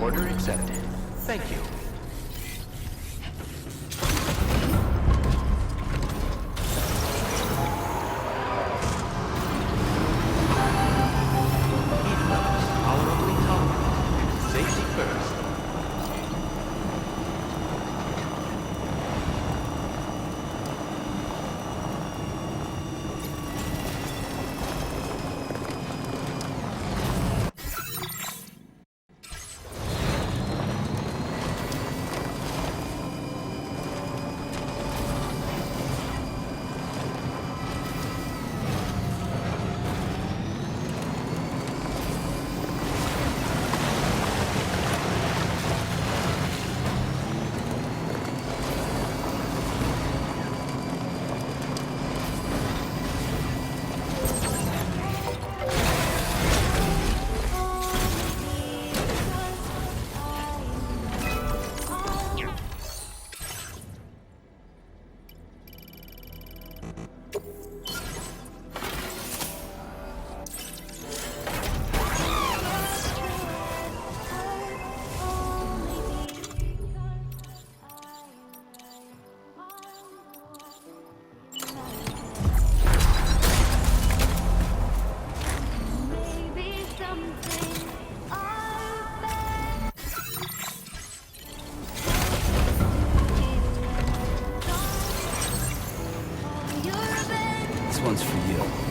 Order accepted. Thank you. Heat levels tolerably tolerant. Safety first. one's for you.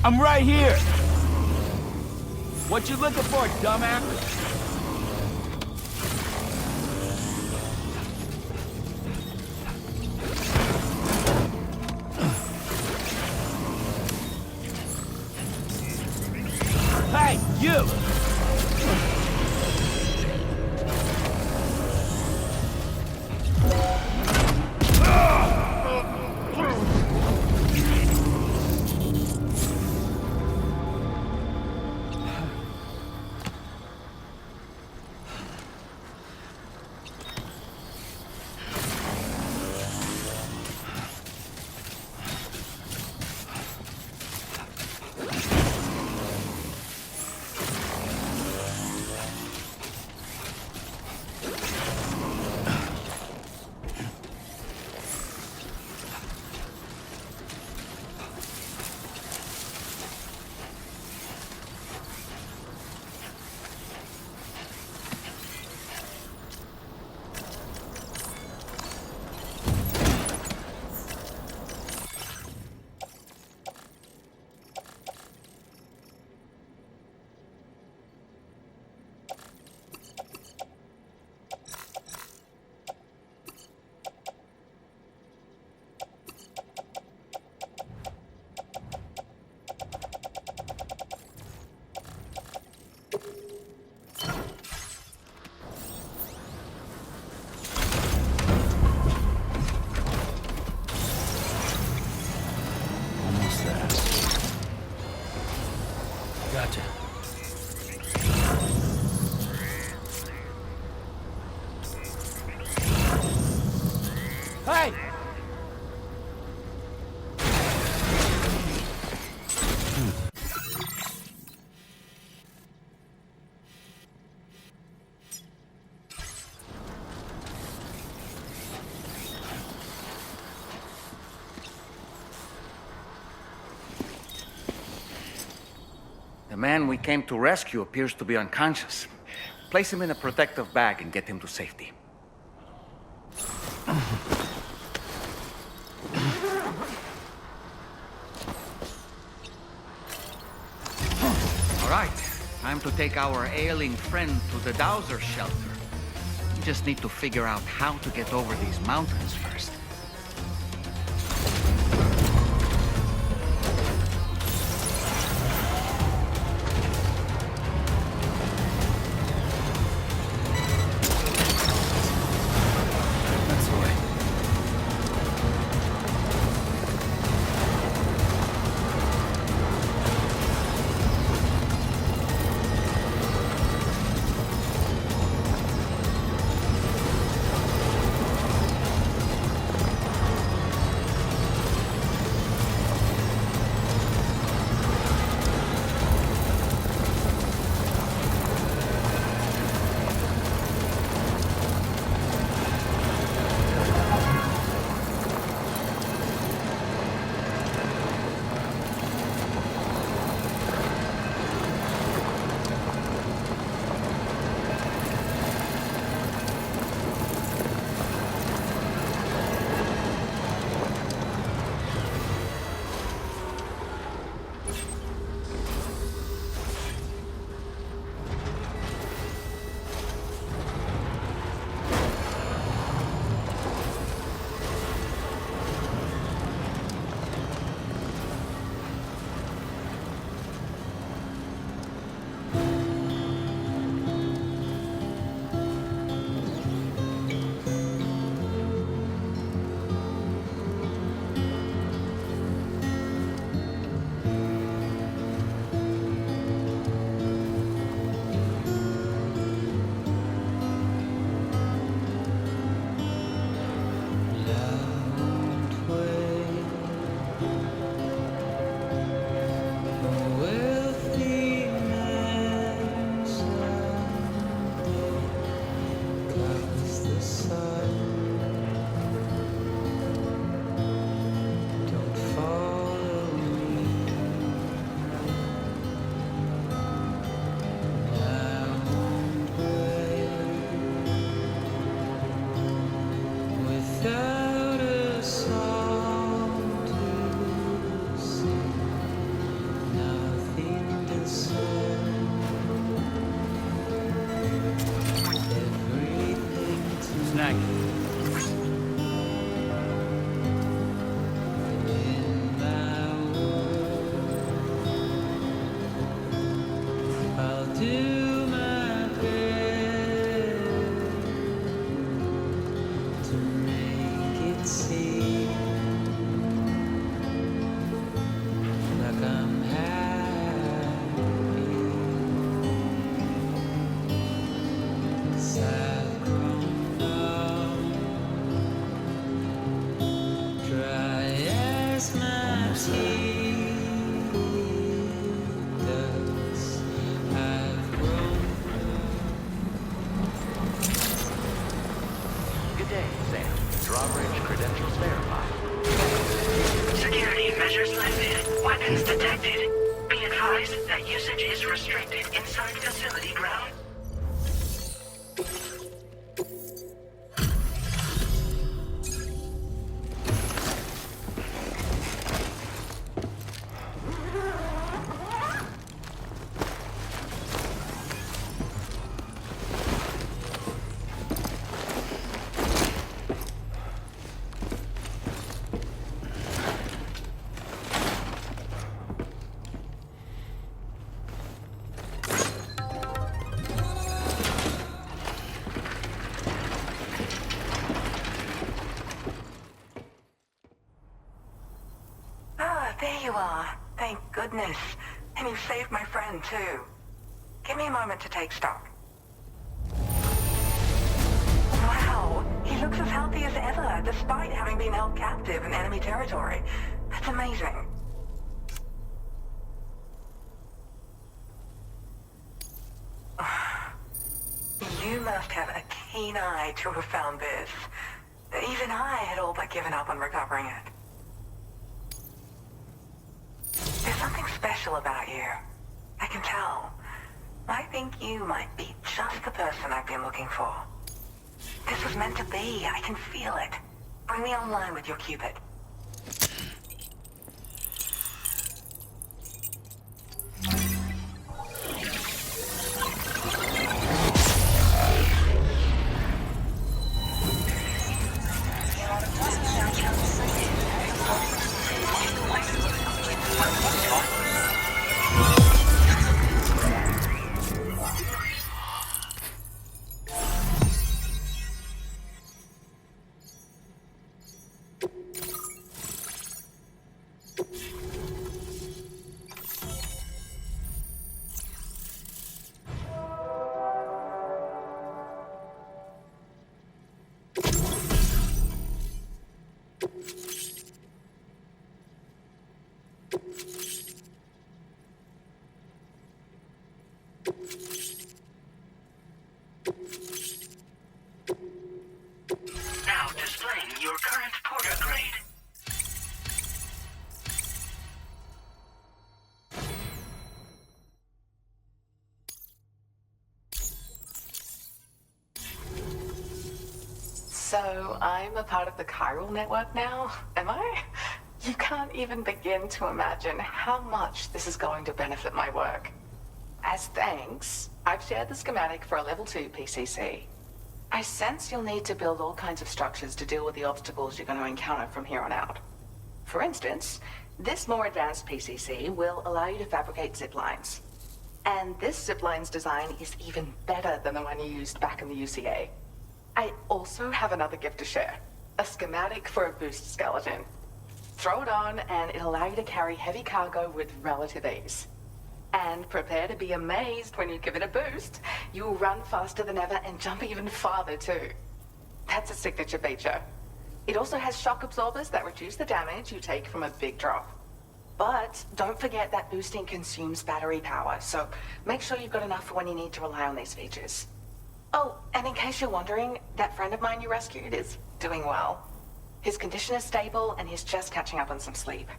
I'm right here! What you looking for, dumbass? Hey, you! Gotcha. Hey! The man we came to rescue appears to be unconscious. Place him in a protective bag and get him to safety. All right, time to take our ailing friend to the Dowser shelter. We just need to figure out how to get over these mountains first. Site usage is restricted inside facility ground. There you are. Thank goodness. And you saved my friend, too. Give me a moment to take stock. Wow, he looks as healthy as ever, despite having been held captive in enemy territory. That's amazing. You must have a keen eye to have found this. Even I had all but given up on recovering it. There's something special about you. I can tell. I think you might be just the person I've been looking for. This was meant to be. I can feel it. Bring me online with your Cupid. Now displaying your current porter grade. So, I'm a part of the chiral network now, am I? You can't even begin to imagine how much this is going to benefit my work. As thanks, I've shared the schematic for a level 2 PCC. I sense you'll need to build all kinds of structures to deal with the obstacles you're going to encounter from here on out. For instance, this more advanced PCC will allow you to fabricate zip lines. And this zip line's design is even better than the one you used back in the UCA. I also have another gift to share. A schematic for a boost skeleton. Throw it on and it'll allow you to carry heavy cargo with relative ease. And prepare to be amazed when you give it a boost. You'll run faster than ever and jump even farther too. That's a signature feature. It also has shock absorbers that reduce the damage you take from a big drop. But don't forget that boosting consumes battery power, so make sure you've got enough for when you need to rely on these features. Oh, and in case you're wondering, that friend of mine you rescued is doing well. His condition is stable and he's just catching up on some sleep.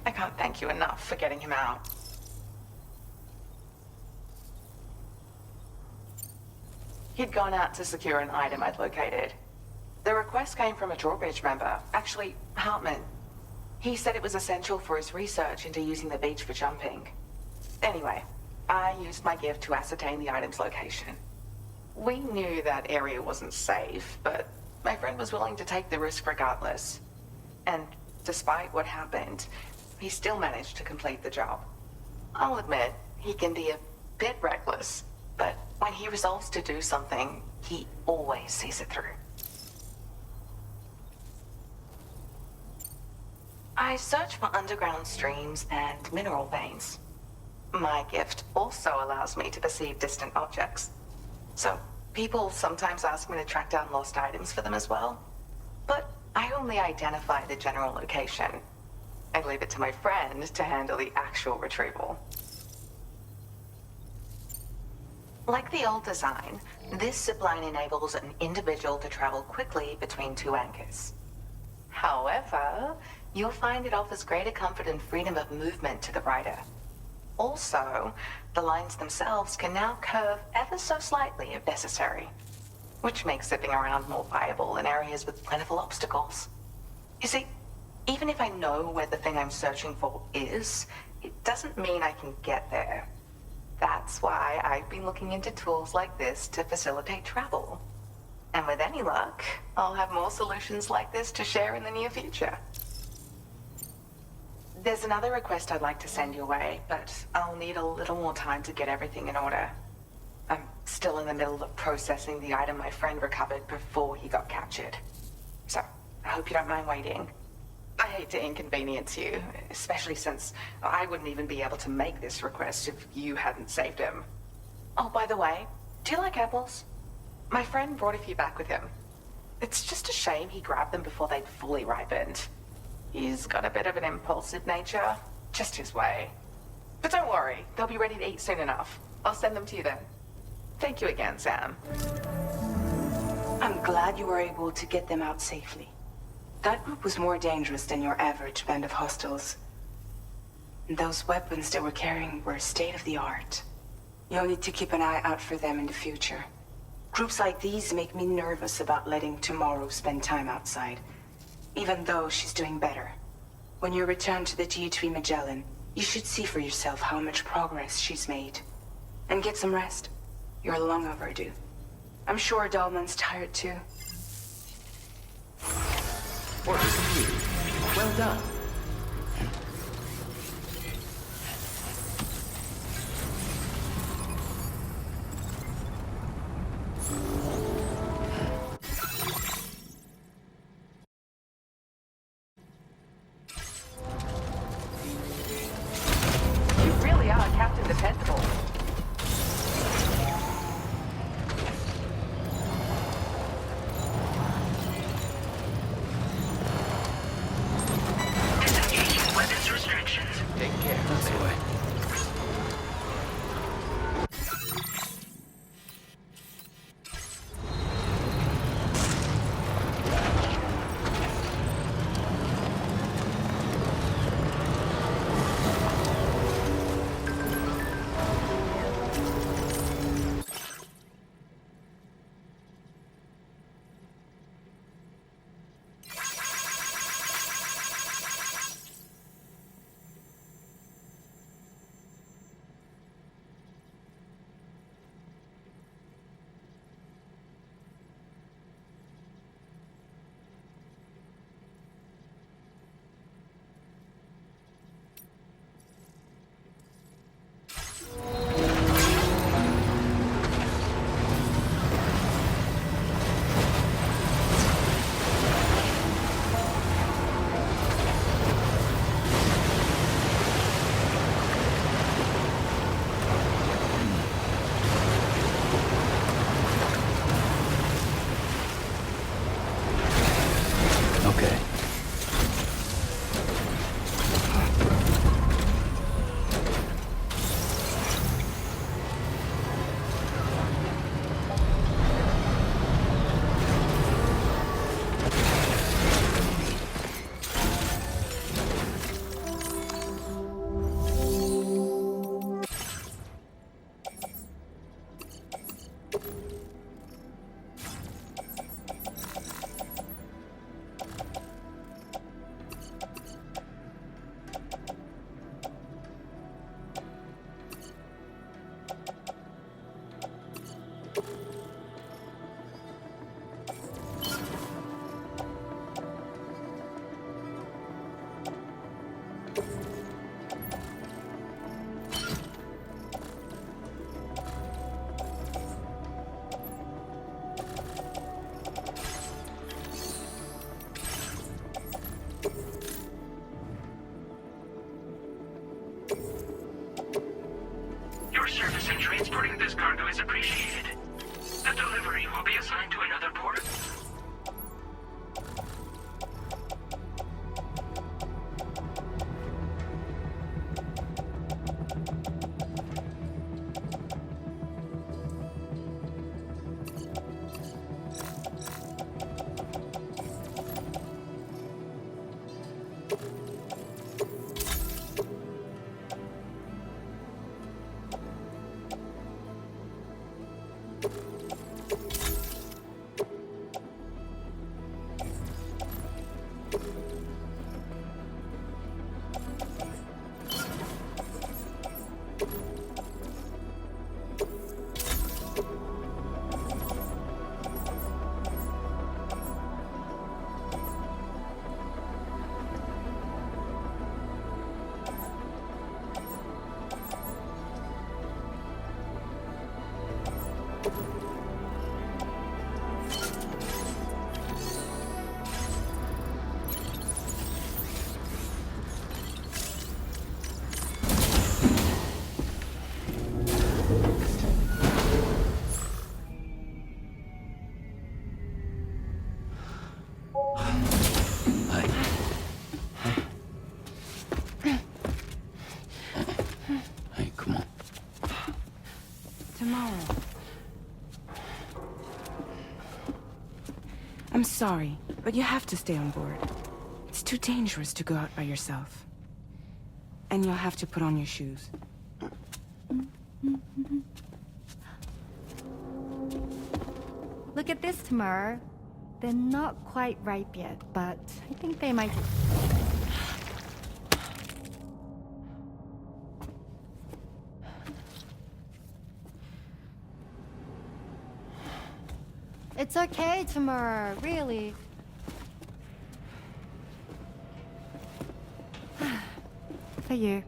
I can't thank you enough for getting him out. He'd gone out to secure an item I'd located. The request came from a drawbridge member, actually, Hartman. He said it was essential for his research into using the beach for jumping. Anyway, I used my gift to ascertain the item's location. We knew that area wasn't safe, but my friend was willing to take the risk regardless. And despite what happened, he still managed to complete the job. I'll admit, he can be a bit reckless, but when he resolves to do something, he always sees it through. I search for underground streams and mineral veins. My gift also allows me to perceive distant objects. So, people sometimes ask me to track down lost items for them as well. But I only identify the general location. I leave it to my friend to handle the actual retrieval. Like the old design, this zipline enables an individual to travel quickly between two anchors. However, you'll find it offers greater comfort and freedom of movement to the rider. Also, the lines themselves can now curve ever so slightly if necessary, which makes zipping around more viable in areas with plentiful obstacles. You see, even if I know where the thing I'm searching for is, it doesn't mean I can get there. That's why I've been looking into tools like this to facilitate travel. And with any luck, I'll have more solutions like this to share in the near future. There's another request I'd like to send your way, but I'll need a little more time to get everything in order. I'm still in the middle of processing the item my friend recovered before he got captured. So, I hope you don't mind waiting. I hate to inconvenience you, especially since I wouldn't even be able to make this request if you hadn't saved him. Oh, by the way, do you like apples? My friend brought a few back with him. It's just a shame he grabbed them before they'd fully ripened. He's got a bit of an impulsive nature, just his way. But don't worry, they'll be ready to eat soon enough. I'll send them to you then. Thank you again, Sam. I'm glad you were able to get them out safely. That group was more dangerous than your average band of hostiles. And those weapons they were carrying were state-of-the-art. You'll need to keep an eye out for them in the future. Groups like these make me nervous about letting Tomorrow spend time outside, even though she's doing better. When you return to the G3 Magellan, you should see for yourself how much progress she's made. And get some rest. You're long overdue. I'm sure Dahlman's tired too. Order completed. Well done. You really are Captain Dependable. Disengaging weapons restrictions. Take care. That's the way. Okay. Your service in transporting this cargo is appreciated. The delivery will be assigned to another port. I'm sorry, but you have to stay on board. It's too dangerous to go out by yourself. And you'll have to put on your shoes. Look at this, Tamara. They're not quite ripe yet, but I think they might... It's okay, Tamara, really. For you.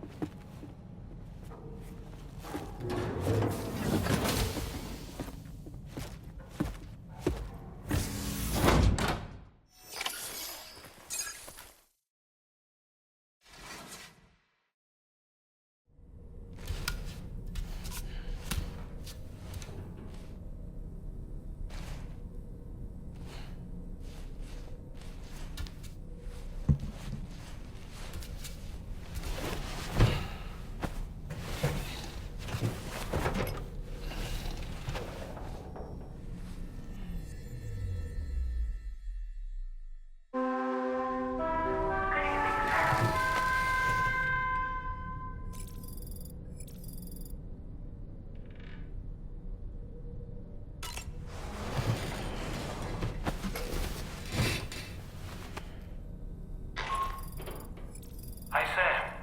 Hi, Sam.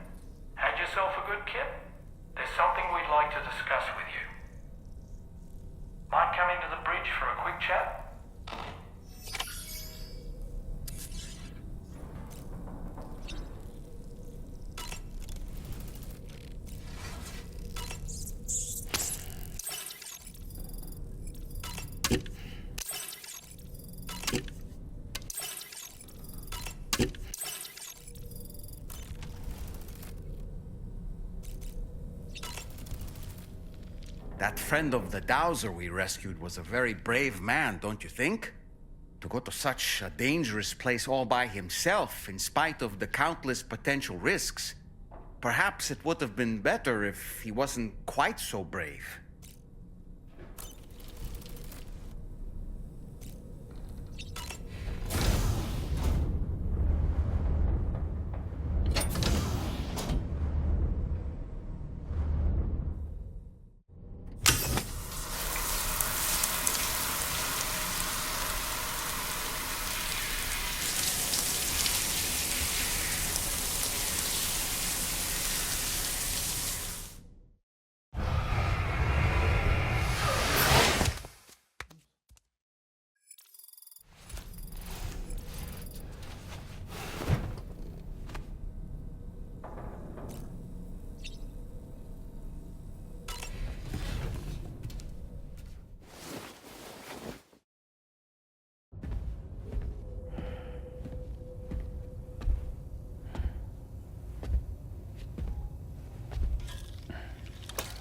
Had yourself a good kip? There's something we'd like to discuss with you. Mind coming to the bridge for a quick chat? That friend of the dowser we rescued was a very brave man, don't you think? To go to such a dangerous place all by himself, in spite of the countless potential risks. Perhaps it would have been better if he wasn't quite so brave.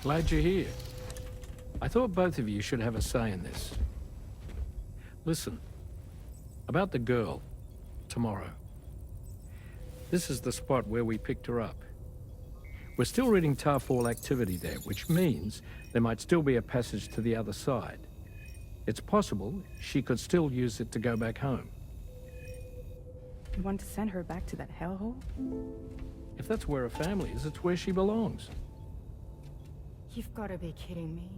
Glad you're here. I thought both of you should have a say in this. Listen, about the girl, tomorrow. This is the spot where we picked her up. We're still reading Tarfall activity there, which means there might still be a passage to the other side. It's possible she could still use it to go back home. You want to send her back to that hellhole? If that's where her family is, it's where she belongs. You've got to be kidding me.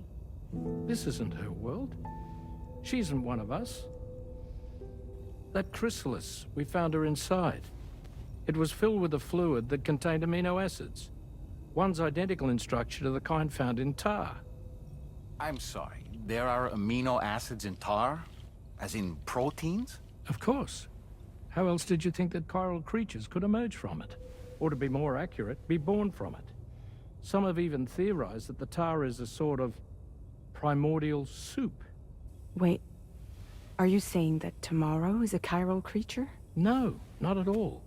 This isn't her world. She isn't one of us. That chrysalis, we found her inside. It was filled with a fluid that contained amino acids. One's identical in structure to the kind found in tar. I'm sorry, there are amino acids in tar? As in proteins? Of course. How else did you think that chiral creatures could emerge from it? Or to be more accurate, be born from it? Some have even theorized that the tar is a sort of primordial soup. Wait, are you saying that tomorrow is a chiral creature? No, not at all.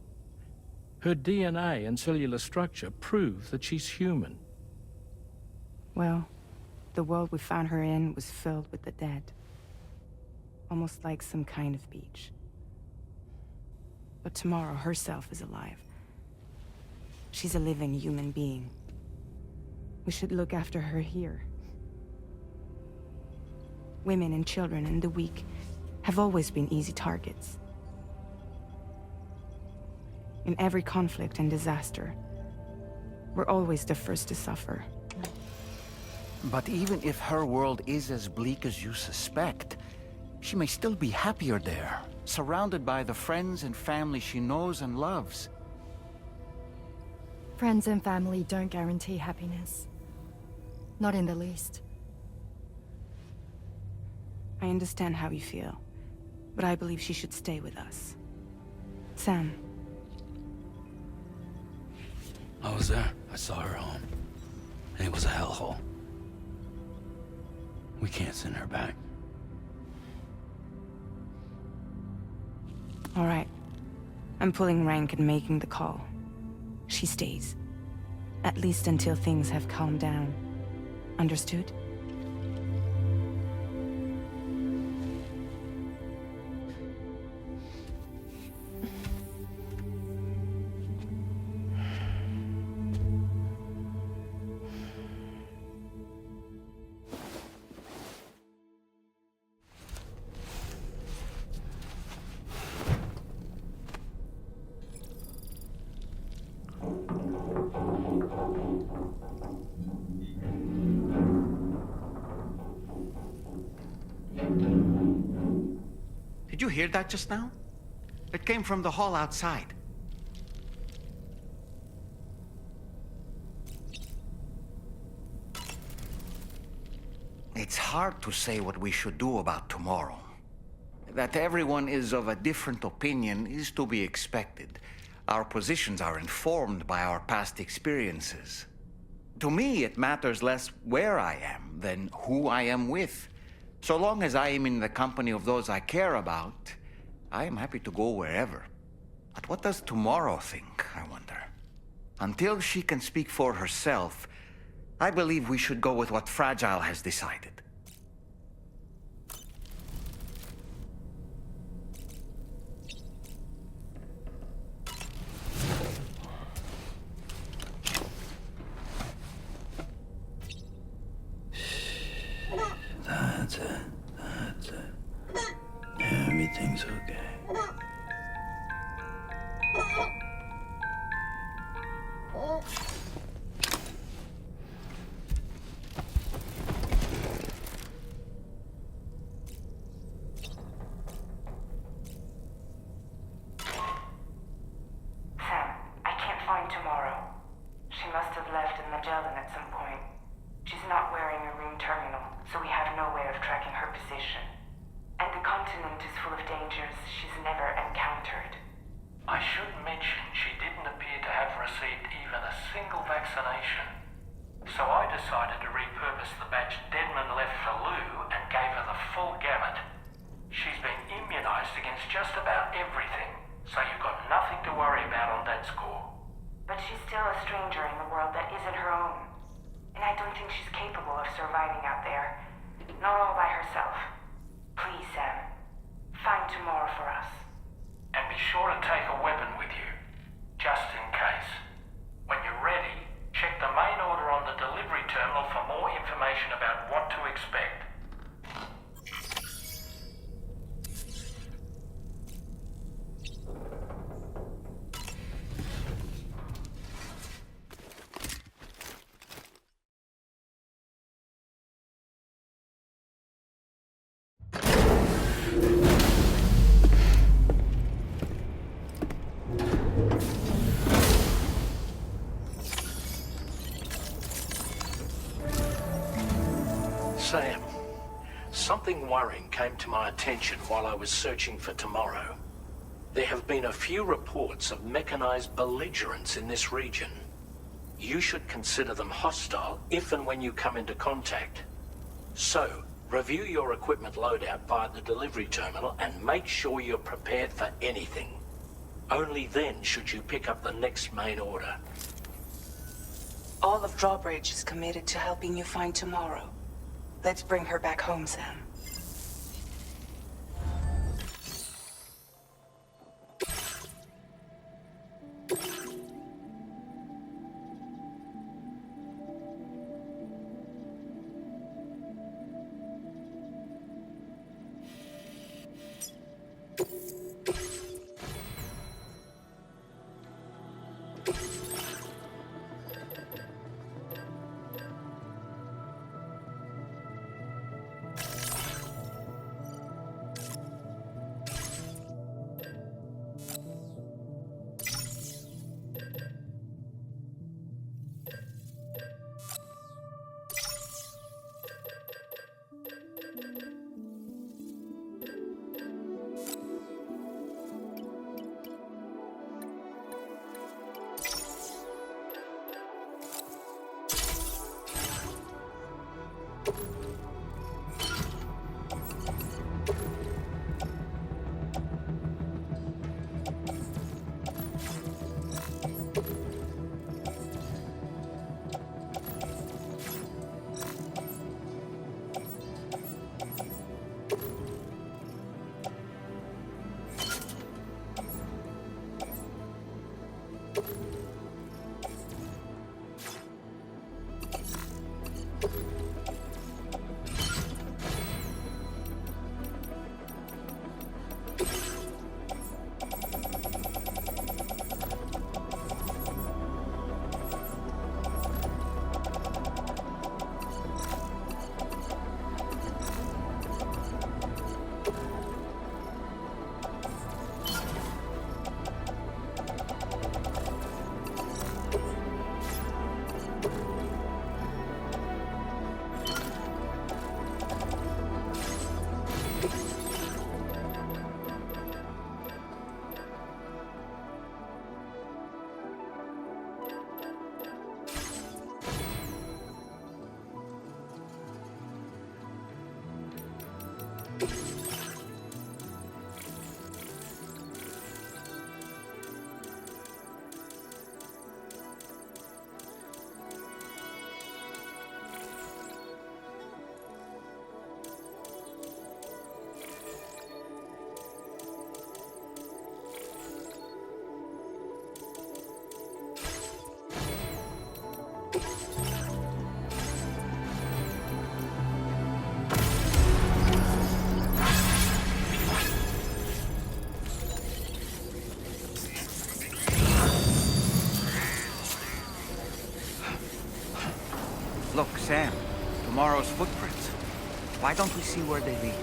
Her DNA and cellular structure prove that she's human. Well, the world we found her in was filled with the dead. Almost like some kind of beach. But tomorrow herself is alive. She's a living human being. We should look after her here. Women and children and the weak, have always been easy targets. In every conflict and disaster, we're always the first to suffer. But even if her world is as bleak as you suspect, she may still be happier there, surrounded by the friends and family she knows and loves. Friends and family don't guarantee happiness. Not in the least. I understand how you feel, but I believe she should stay with us. Sam. I was there. I saw her home. And it was a hellhole. We can't send her back. All right. I'm pulling rank and making the call. She stays. At least until things have calmed down. Understood? Did you hear that just now? It came from the hall outside. It's hard to say what we should do about tomorrow. That everyone is of a different opinion is to be expected. Our positions are informed by our past experiences. To me, it matters less where I am than who I am with. So long as I am in the company of those I care about, I am happy to go wherever. But what does tomorrow think, I wonder? Until she can speak for herself, I believe we should go with what Fragile has decided. That's it. That's it. Everything's okay. Sam, I can't find Tomorrow. She must have left in Magellan at some point. She's not wearing a room terminal, so we have no way of tracking her position. And the continent is full of dangers she's never encountered. I should mention she didn't appear to have received even a single vaccination. So I decided to repurpose the batch Deadman left for Lou and gave her the full gamut. She's been immunized against just about everything, so you've got nothing to worry about on that score. But she's still a stranger in the world that isn't her own. And I don't think she's capable of surviving out there. Not all by herself. Please, Sam. Find Tomorrow for us. And be sure to take a weapon with you, just in case. When you're ready, check the main order on the delivery terminal for more information about what to expect. Sam, something worrying came to my attention while I was searching for Tomorrow. There have been a few reports of mechanized belligerents in this region. You should consider them hostile if and when you come into contact. So, review your equipment loadout via the delivery terminal and make sure you're prepared for anything. Only then should you pick up the next main order. All of Drawbridge is committed to helping you find Tomorrow. Let's bring her back home, Sam. Look, Sam, tomorrow's footprints. Why don't we see where they lead?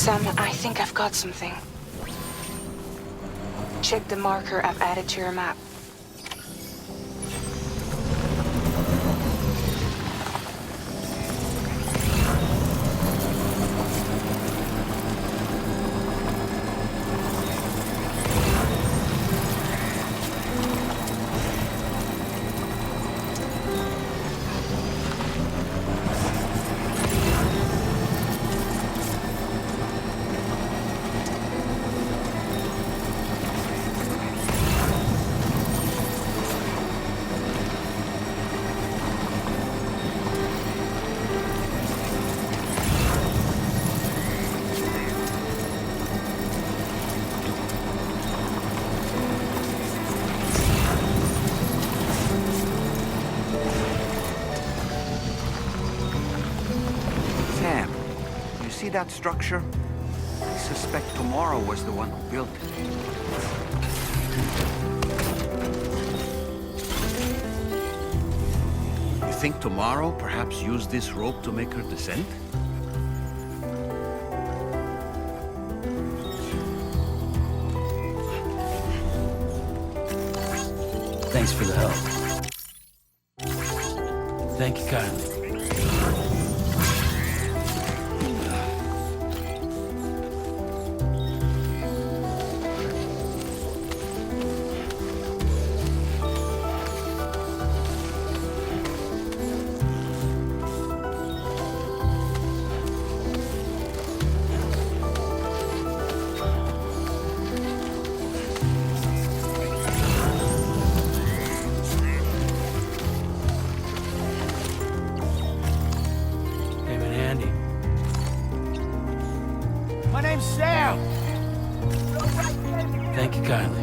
Sam, I think I've got something. Check the marker I've added to your map. see that structure? I suspect Tomorrow was the one who built it. You think Tomorrow perhaps used this rope to make her descent? Thanks for the help. Thank you kindly. My name's Sam. Thank you kindly.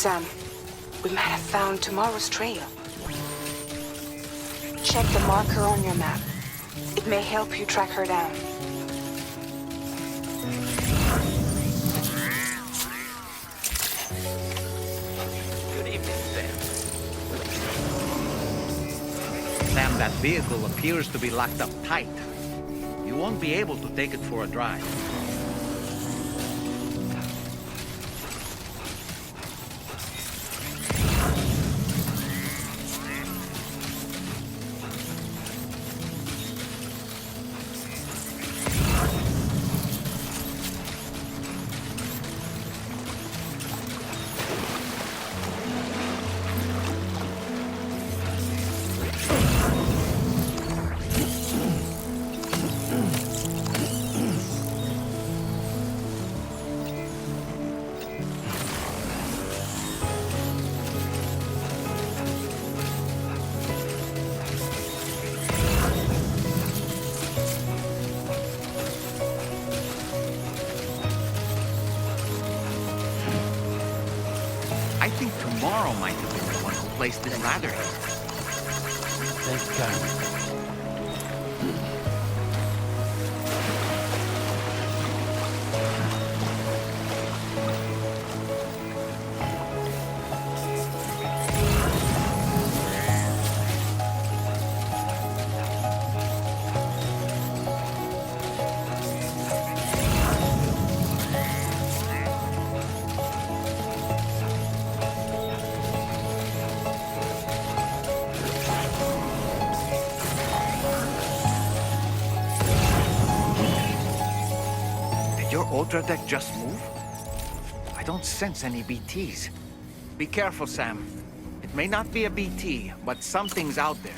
Sam, we might have found Tomorrow's trail. Check the marker on your map. It may help you track her down. Good evening, Sam. Sam, that vehicle appears to be locked up tight. You won't be able to take it for a drive. I think Tomorrow might have been the one who placed this ladder here. Thank you kindly. Did your Ultra deck just move? I don't sense any BTs. Be careful, Sam. It may not be a BT, but something's out there.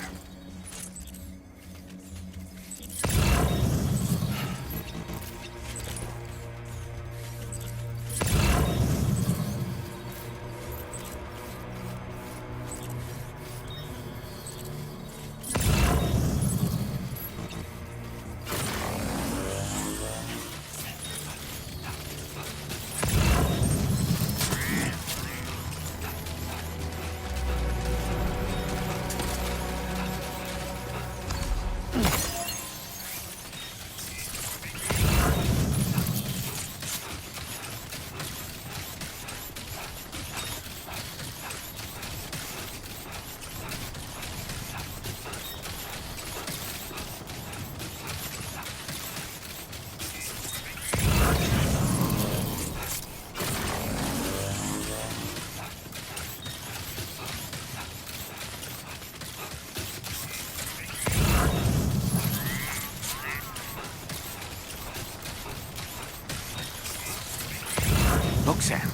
Look, Sam.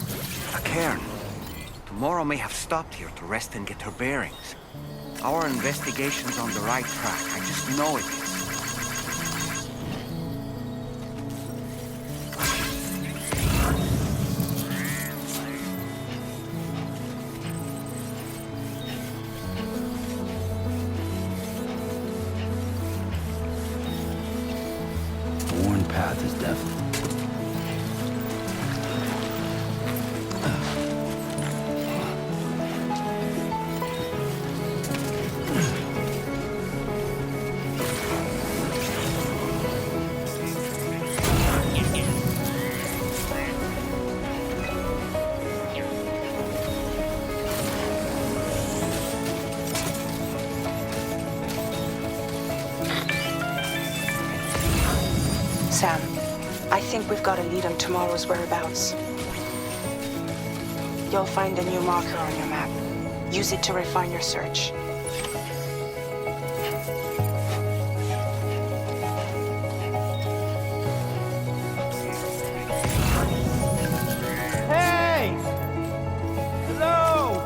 A cairn. Tomorrow may have stopped here to rest and get her bearings. Our investigation's on the right track. I just know it is. The worn path is definitely. Sam, I think we've got a lead on tomorrow's whereabouts. You'll find a new marker on your map. Use it to refine your search. Hey! Hello!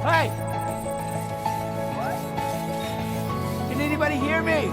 Hey! Can anybody hear me?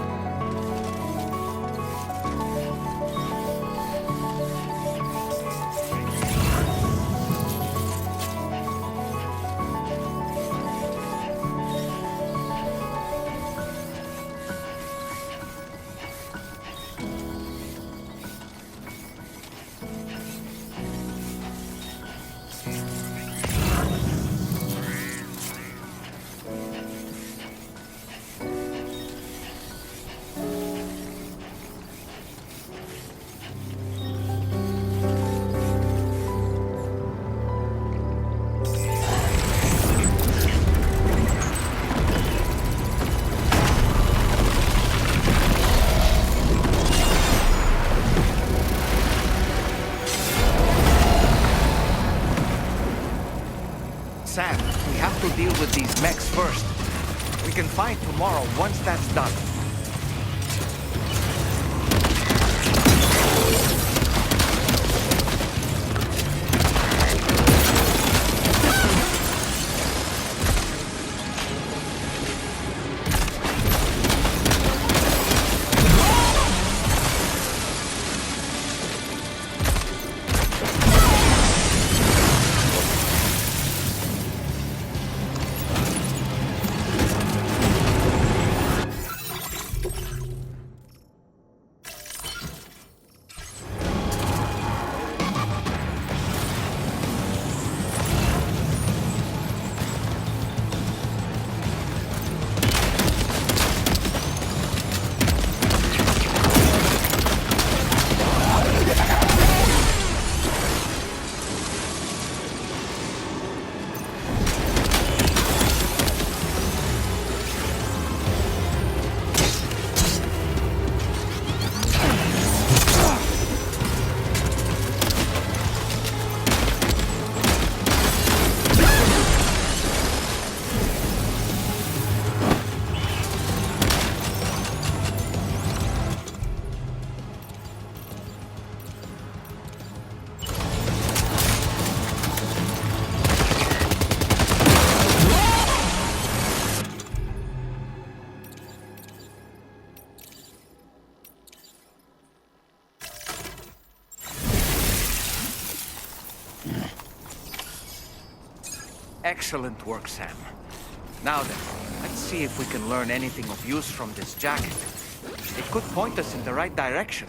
Sam, we have to deal with these mechs first. We can fight tomorrow once that's done. Excellent work, Sam. Now then, let's see if we can learn anything of use from this jacket. It could point us in the right direction.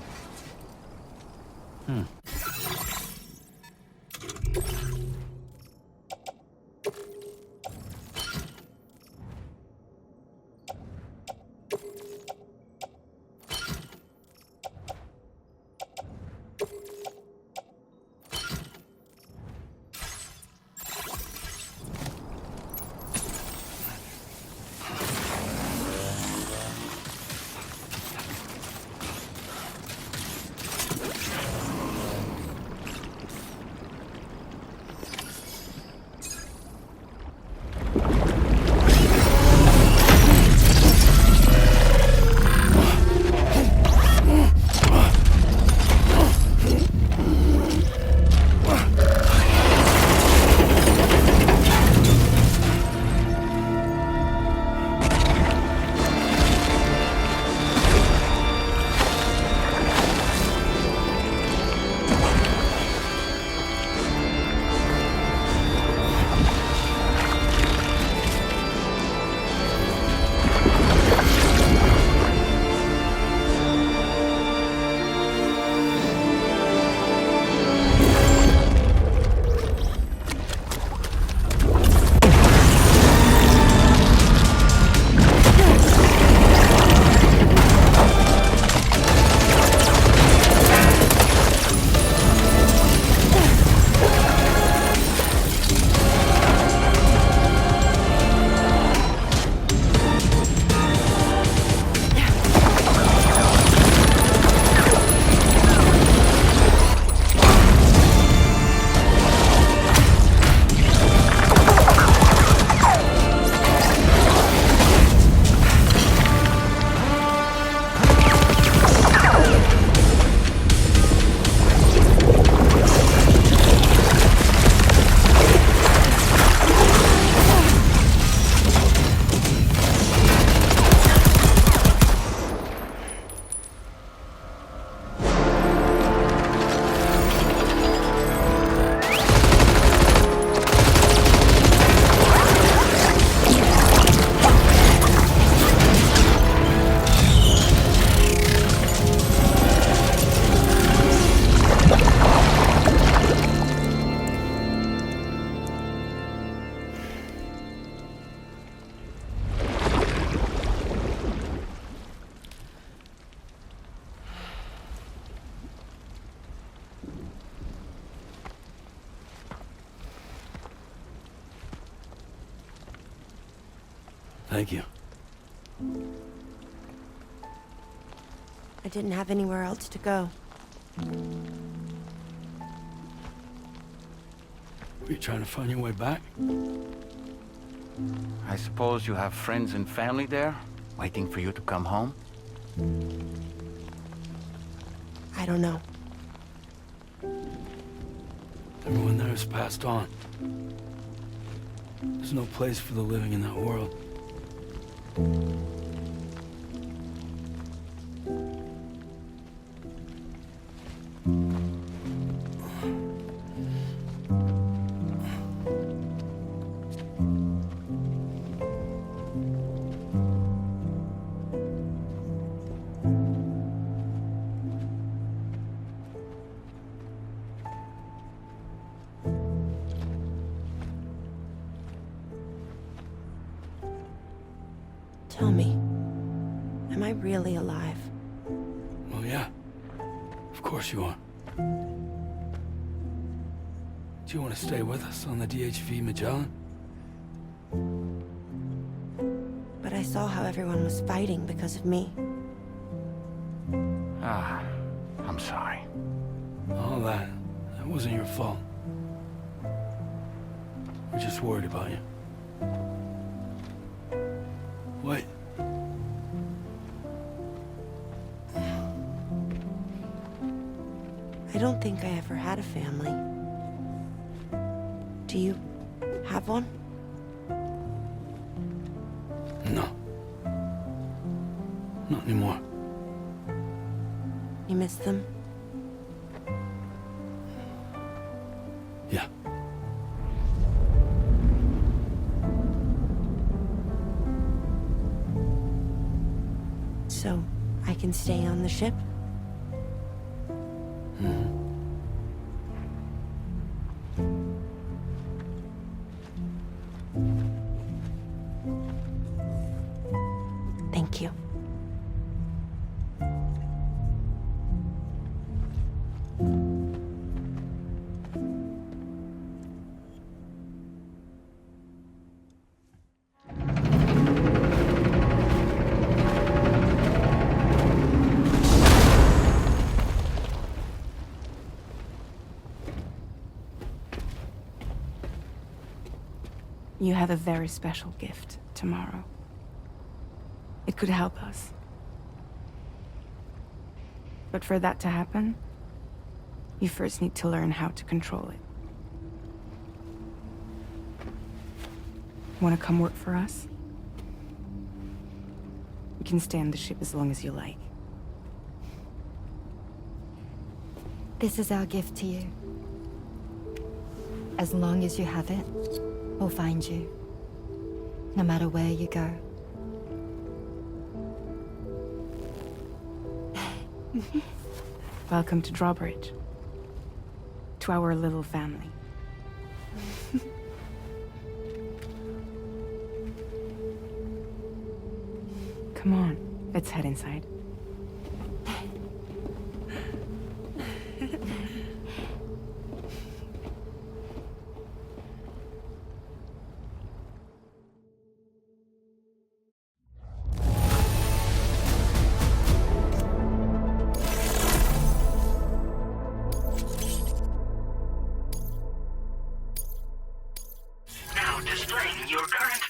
Thank you. I didn't have anywhere else to go. Were you trying to find your way back? I suppose you have friends and family there, waiting for you to come home? I don't know. Everyone there has passed on. There's no place for the living in that world. Tell me, am I really alive? Well, yeah. Of course you are. Do you want to stay with us on the DHV Magellan? But I saw how everyone was fighting because of me. Ah, I'm sorry. All that wasn't your fault. We're just worried about you. Wait. I don't think I ever had a family. Do you have one? No. Not anymore. You miss them? Yeah. So, I can stay on the ship? Thank you. You have a very special gift tomorrow. It could help us. But for that to happen, you first need to learn how to control it. Want to come work for us? You can stay on the ship as long as you like. This is our gift to you. As long as you have it, we'll find you. No matter where you go. Welcome to Drawbridge. To our little family. Come on, let's head inside. Now displaying your current